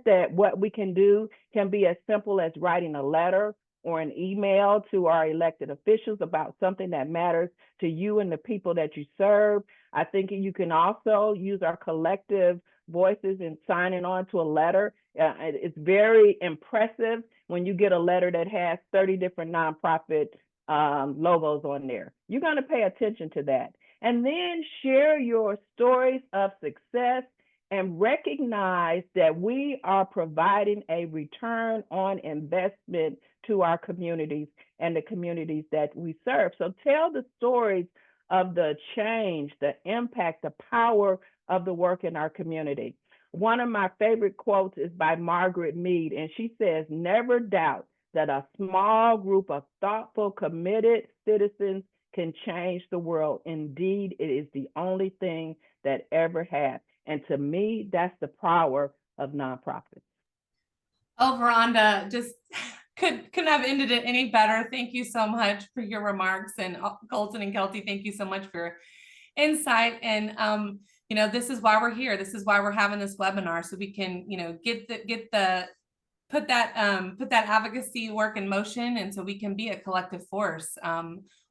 that what we can do can be as simple as writing a letter or an email to our elected officials about something that matters to you and the people that you serve. I think you can also use our collective voices in signing on to a letter. It's very impressive when you get a letter that has 30 different nonprofit logos on there. You're going to pay attention to that. And then share your stories of success and recognize that we are providing a return on investment to our communities and the communities that we serve. So tell the stories of the change, the impact, the power of the work in our community. One of my favorite quotes is by Margaret Mead, and she says, "Never doubt that a small group of thoughtful, committed citizens can change the world. Indeed, it is the only thing that ever has." And to me, that's the power of nonprofits. Oh, Veronda, just couldn't have ended it any better. Thank you so much for your remarks. And Colton and Kelty, thank you so much for your insight. And you know, this is why we're here. This is why we're having this webinar, so we can, you know, put that advocacy work in motion, and so we can be a collective force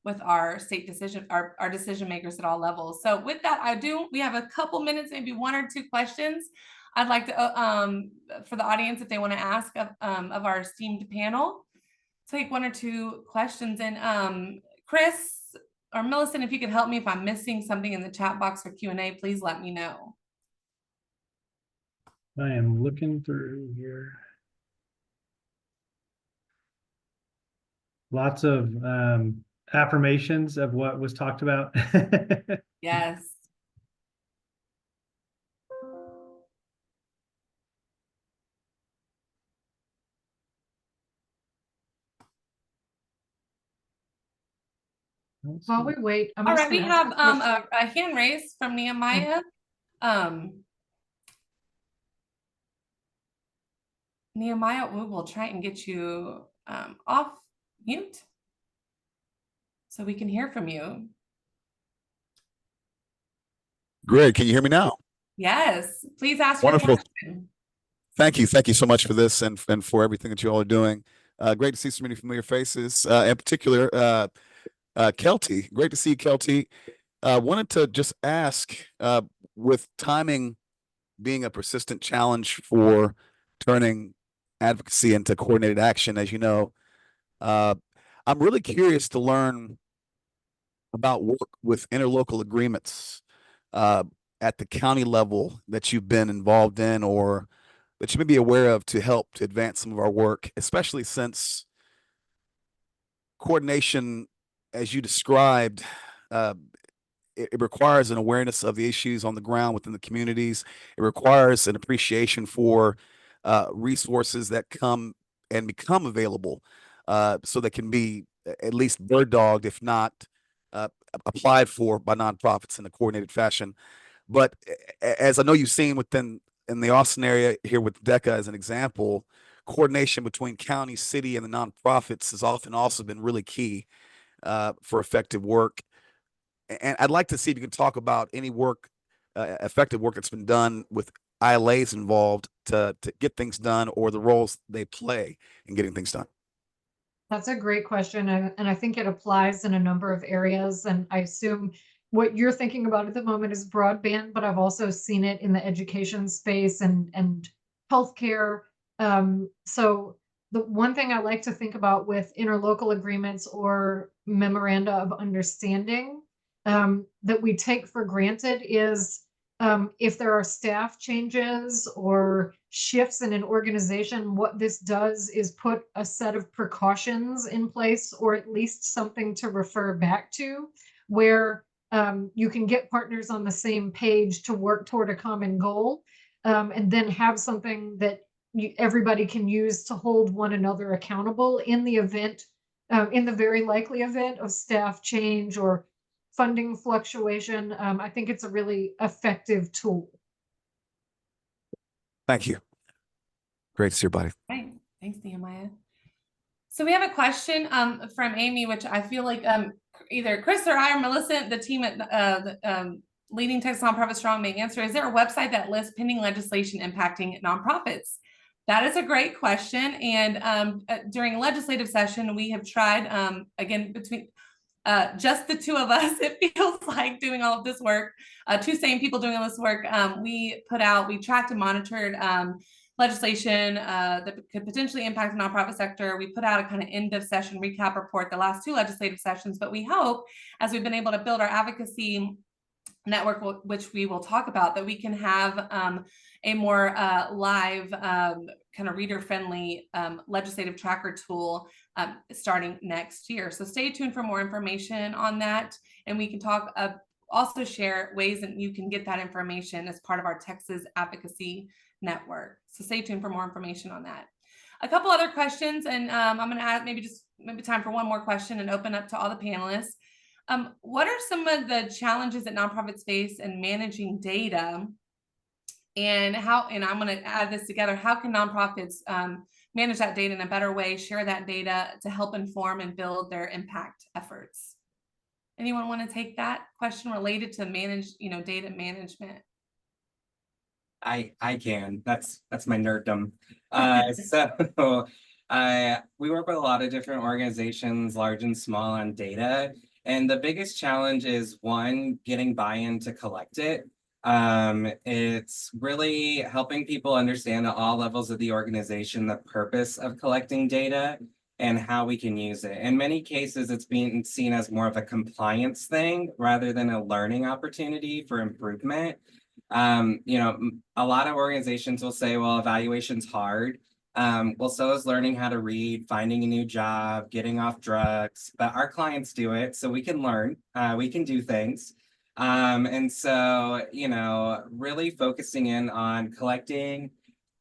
with our state our decision makers at all levels. So with that, we have a couple minutes, maybe 1 or 2 questions I'd like to for the audience, if they want to ask of our esteemed panel. Take 1 or 2 questions. And Chris or Millicent, if you could help me, if I'm missing something in the chat box for Q&A, please let me know. I am looking through here. Lots of affirmations of what was talked about. Yes. While we wait, I'm All just right, we gonna have ask a hand raised from Nehemiah. Nehemiah, we will try and get you off mute so we can hear from you. Great. Can you hear me now? Yes, please ask Wonderful. your question. Thank you. Thank you so much for this and for everything that you all are doing. Great to see so many familiar faces, in particular, Kelty. Great to see you, Kelty. Wanted to just ask, with timing being a persistent challenge for turning advocacy into coordinated action, as you know, I'm really curious to learn about work with interlocal agreements at the county level that you've been involved in or that you may be aware of to help to advance some of our work, especially since coordination, as you described, it requires an awareness of the issues on the ground within the communities. It requires an appreciation for resources that come and become available so they can be at least bird dogged, if not applied for by nonprofits in a coordinated fashion. But as I know you've seen in the Austin area here with DECA as an example, coordination between county, city, and the nonprofits has often also been really key for effective work. And I'd like to see if you can talk about any work, effective work that's been done with ILAs involved to get things done, or the roles they play in getting things done. That's a great question. And I think it applies in a number of areas. And I assume what you're thinking about at the moment is broadband, but I've also seen it in the education space and healthcare. So the one thing I like to think about with interlocal agreements or memoranda of understanding that we take for granted is if there are staff changes or shifts in an organization, what this does is put a set of precautions in place, or at least something to refer back to, where you can get partners on the same page to work toward a common goal, and then have something that everybody can use to hold one another accountable in the event, in the very likely event of staff change or funding fluctuation. I think it's a really effective tool. Thank you. Great to see your body. Right. Thanks, Nehemiah. So we have a question from Amy, which I feel like either Chris or I or Millicent, the team at Leading Texas Nonprofit Strong, may answer. Is there a website that lists pending legislation impacting nonprofits? That is a great question. And during legislative session, we have tried, again, between just the two of us, it feels like doing all of this work, two same people doing all this work. We tracked and monitored legislation that could potentially impact the nonprofit sector. We put out a kind of end of session recap report the last two legislative sessions, but we hope, as we've been able to build our advocacy network, which we will talk about, that we can have a more live, kind of reader-friendly legislative tracker tool starting next year. So stay tuned for more information on that, and we can talk, also share ways that you can get that information as part of our Texas advocacy network. So stay tuned for more information on that. A couple other questions, and I'm going to add maybe time for one more question and open up to all the panelists. What are some of the challenges that nonprofits face in managing data, and I'm going to add this together, how can nonprofits manage that data in a better way, share that data to help inform and build their impact efforts? Anyone want to take that question related to data management? I can. That's my nerddom. We work with a lot of different organizations, large and small, on data. And the biggest challenge is, one, getting buy-in to collect it. It's really helping people understand at all levels of the organization the purpose of collecting data and how we can use it. In many cases, it's being seen as more of a compliance thing rather than a learning opportunity for improvement. A lot of organizations will say, well, evaluation's hard. Well, so is learning how to read, finding a new job, getting off drugs, but our clients do it, so we can learn, we can do things. And so, really focusing in on collecting.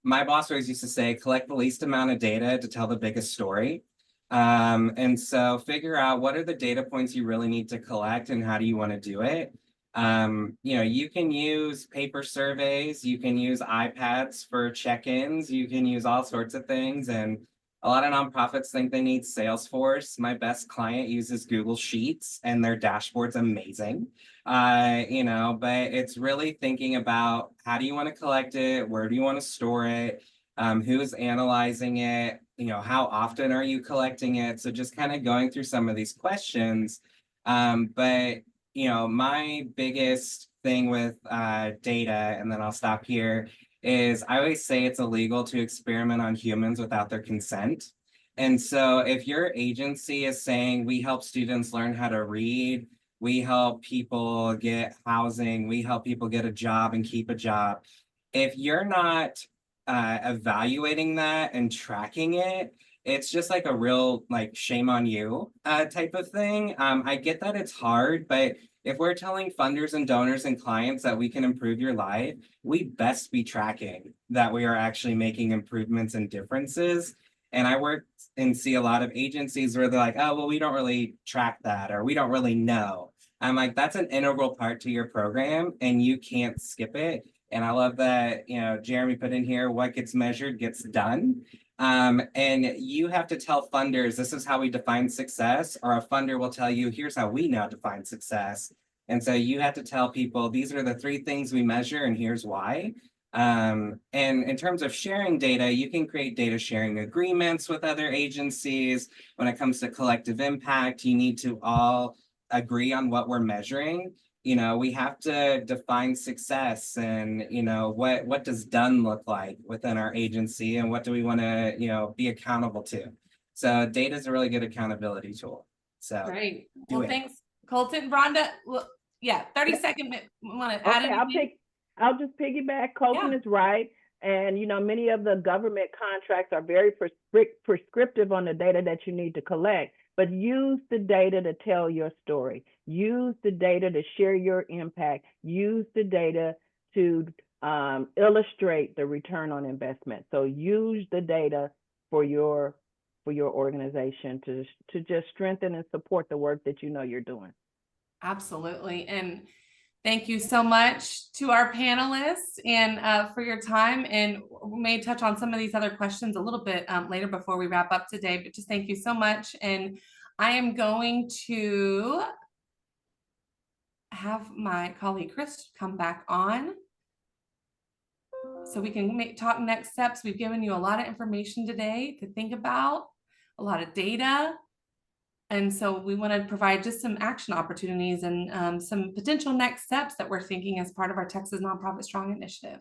My boss always used to say, collect the least amount of data to tell the biggest story. And so figure out what are the data points you really need to collect and how do you want to do it. You can use paper surveys, you can use iPads for check-ins, you can use all sorts of things. And a lot of nonprofits think they need Salesforce. My best client uses Google Sheets and their dashboard's amazing. But it's really thinking about how do you want to collect it? Where do you want to store it? Who's analyzing it? How often are you collecting it? So just kind of going through some of these questions. But my biggest thing with data, and then I'll stop here, is I always say it's illegal to experiment on humans without their consent. And so if your agency is saying we help students learn how to read, we help people get housing, we help people get a job and keep a job, if you're not evaluating that and tracking it, it's just like a real shame on you type of thing. I get that it's hard, but if we're telling funders and donors and clients that we can improve your life, we best be tracking that we are actually making improvements and differences. And I work and see a lot of agencies where they're like, oh, well, we don't really track that, or we don't really know. I'm like, that's an integral part to your program and you can't skip it. And I love that, Jeremy put in here, what gets measured gets done. And you have to tell funders, this is how we define success, or a funder will tell you, here's how we now define success. And so you have to tell people, these are the 3 things we measure and here's why. And in terms of sharing data, you can create data sharing agreements with other agencies. When it comes to collective impact, you need to all agree on what we're measuring. We have to define success and, what does done look like within our agency and what do we want to, be accountable to. So data is a really good accountability tool. So great. Well, thanks, Colton. Veronda, 30-second, want to add anything? I'll just piggyback. Colton is right. And, many of the government contracts are very prescriptive on the data that you need to collect. But use the data to tell your story. Use the data to share your impact. Use the data to illustrate the return on investment. So use the data for your organization to just strengthen and support the work that you're doing. Absolutely. And thank you so much to our panelists and for your time. And we may touch on some of these other questions a little bit later before we wrap up today, but just thank you so much. And I am going to have my colleague Chris come back on. so we can talk next steps. We've given you a lot of information today to think about, a lot of data. And so we want to provide just some action opportunities and some potential next steps that we're thinking as part of our Texas Nonprofit Strong initiative.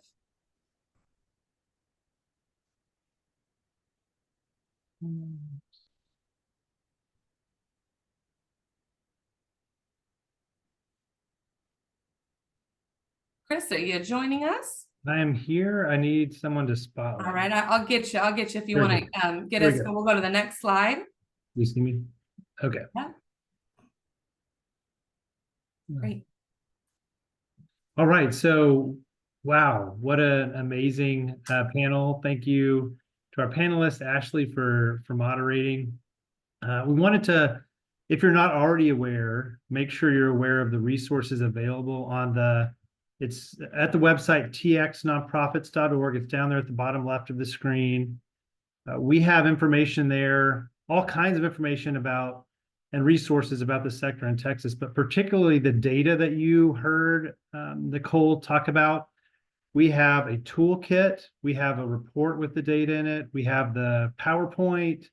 Chris, are you joining us? I am here. I need someone to spotlight. All right, I'll get you. I'll get you if you Very want to get There we us. go. We'll go to the next slide. You see me? Okay. Yeah. Great. All right. So, wow, what an amazing panel. Thank you to our panelists, Ashley, for moderating. We wanted to, if you're not already aware, make sure you're aware of the resources available on it's at the website txnonprofits.org. It's down there at the bottom left of the screen. We have information there, all kinds of information about and resources about the sector in Texas, but particularly the data that you heard Nicole talk about. We have a toolkit. We have a report with the data in it. We have the PowerPoint,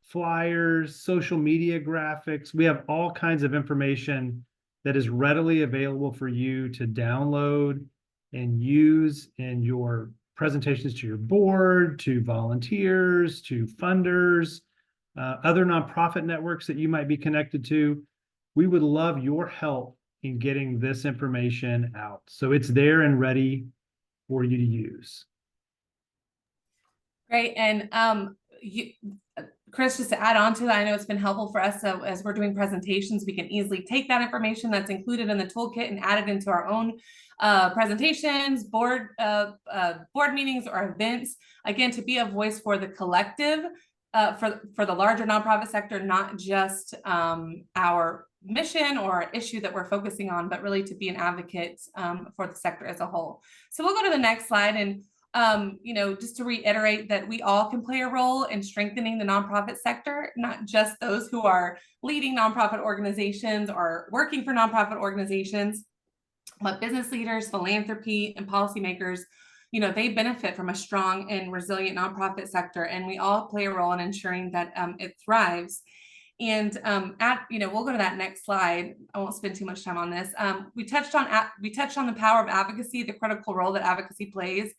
flyers, social media graphics. We have all kinds of information that is readily available for you to download and use in your presentations to your board, to volunteers, to funders, other nonprofit networks that you might be connected to. We would love your help in getting this information out. So it's there and ready for you to use. Great. And Chris, just to add on to that, I know it's been helpful for us. So as we're doing presentations, we can easily take that information that's included in the toolkit and add it into our own presentations, board meetings, or events. Again, to be a voice for the collective, for the larger nonprofit sector, not just our mission or issue that we're focusing on, but really to be an advocate for the sector as a whole. So we'll go to the next slide. And just to reiterate that we all can play a role in strengthening the nonprofit sector, not just those who are leading nonprofit organizations or working for nonprofit organizations, but business leaders, philanthropy, and policymakers. They benefit from a strong and resilient nonprofit sector, and we all play a role in ensuring that it thrives. And we'll go to that next slide. I won't spend too much time on this. We touched on the power of advocacy, the critical role that advocacy plays,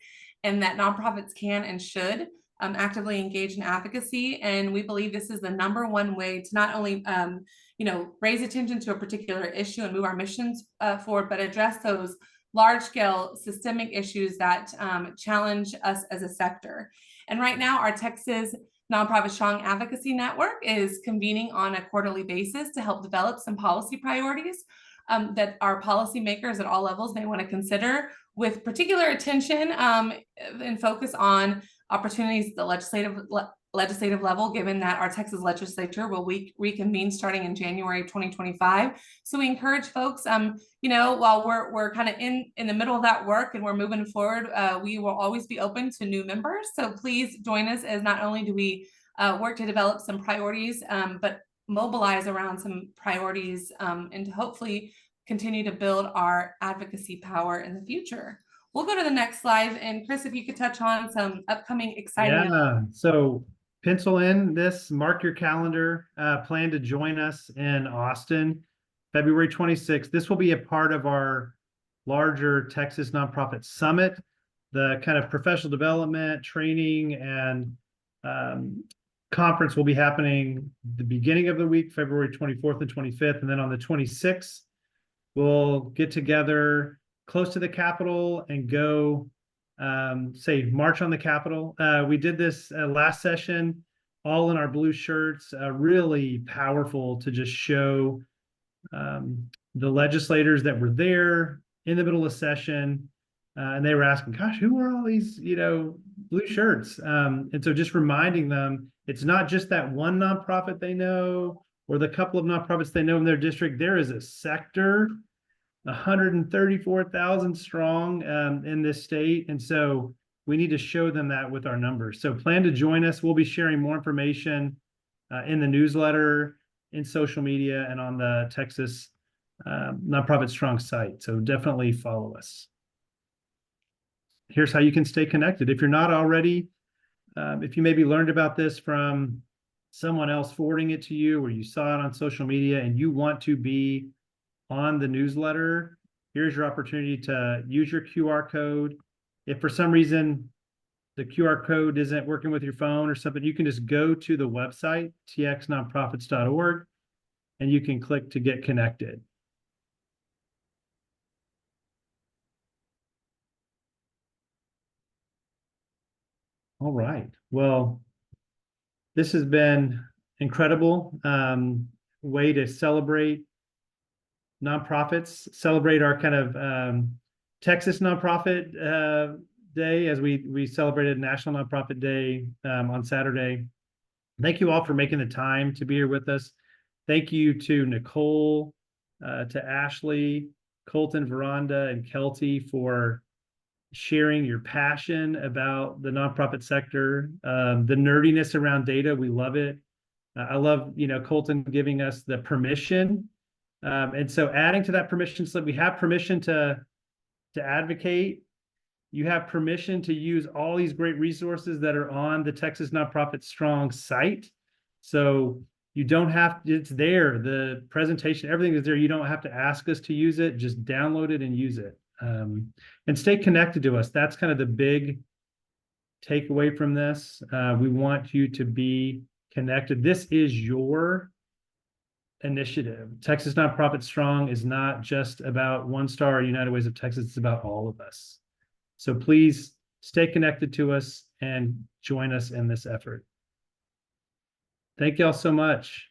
and that nonprofits can and should actively engage in advocacy. And we believe this is the #1 way to not only raise attention to a particular issue and move our missions forward, but address those large-scale systemic issues that challenge us as a sector. And right now, our Texas Nonprofit Strong Advocacy Network is convening on a quarterly basis to help develop some policy priorities that our policymakers at all levels may want to consider, with particular attention and focus on opportunities at the legislative level, given that our Texas legislature will reconvene starting in January 2025. So we encourage folks, while we're kind of in the middle of that work and we're moving forward, we will always be open to new members. So please join us, as not only do we work to develop some priorities, but mobilize around some priorities and to hopefully continue to build our advocacy power in the future. We'll go to the next slide. And Chris, if you could touch on some upcoming exciting. Yeah, so pencil in this, mark your calendar, plan to join us in Austin, February 26th. This will be a part of our larger Texas Nonprofit Summit, the kind of professional development, training, and conference will be happening the beginning of the week, February 24th and 25th. And then on the 26th, we'll get together close to the Capitol and go march on the Capitol. We did this last session, all in our blue shirts, really powerful to just show the legislators that were there in the middle of session. And they were asking, gosh, who are all these, blue shirts? And so just reminding them, it's not just that one nonprofit they know or the couple of nonprofits they know in their district. There is a sector, 134,000 strong in this state. And so we need to show them that with our numbers. So plan to join us. We'll be sharing more information in the newsletter, in social media, and on the Texas Nonprofit Strong site. So definitely follow us. here's how you can stay connected. If you're not already, if you maybe learned about this from someone else forwarding it to you, or you saw it on social media and you want to be on the newsletter, here's your opportunity to use your QR code. If for some reason the QR code isn't working with your phone or something, you can just go to the website, txnonprofits.org, and you can click to get connected. All right. Well, this has been incredible way to celebrate nonprofits, celebrate our kind of Texas nonprofit day, as we celebrated National Nonprofit Day on Saturday. Thank you all for making the time to be here with us. Thank you to Nicole, to Ashley, Colton, Veronda, and Kelty for sharing your passion about the nonprofit sector, the nerdiness around data. We love it. I love, Colton giving us the permission. And so adding to that permission slip, we have permission to advocate. You have permission to use all these great resources that are on the Texas Nonprofit Strong site. So you don't have, it's there, the presentation, everything is there. You don't have to ask us to use it, just download it and use it. And stay connected to us. That's kind of the big takeaway from this. We want you to be connected. This is your initiative. Texas Nonprofit Strong is not just about OneStar or United Ways of Texas. It's about all of us. So please stay connected to us and join us in this effort. Thank y'all so much.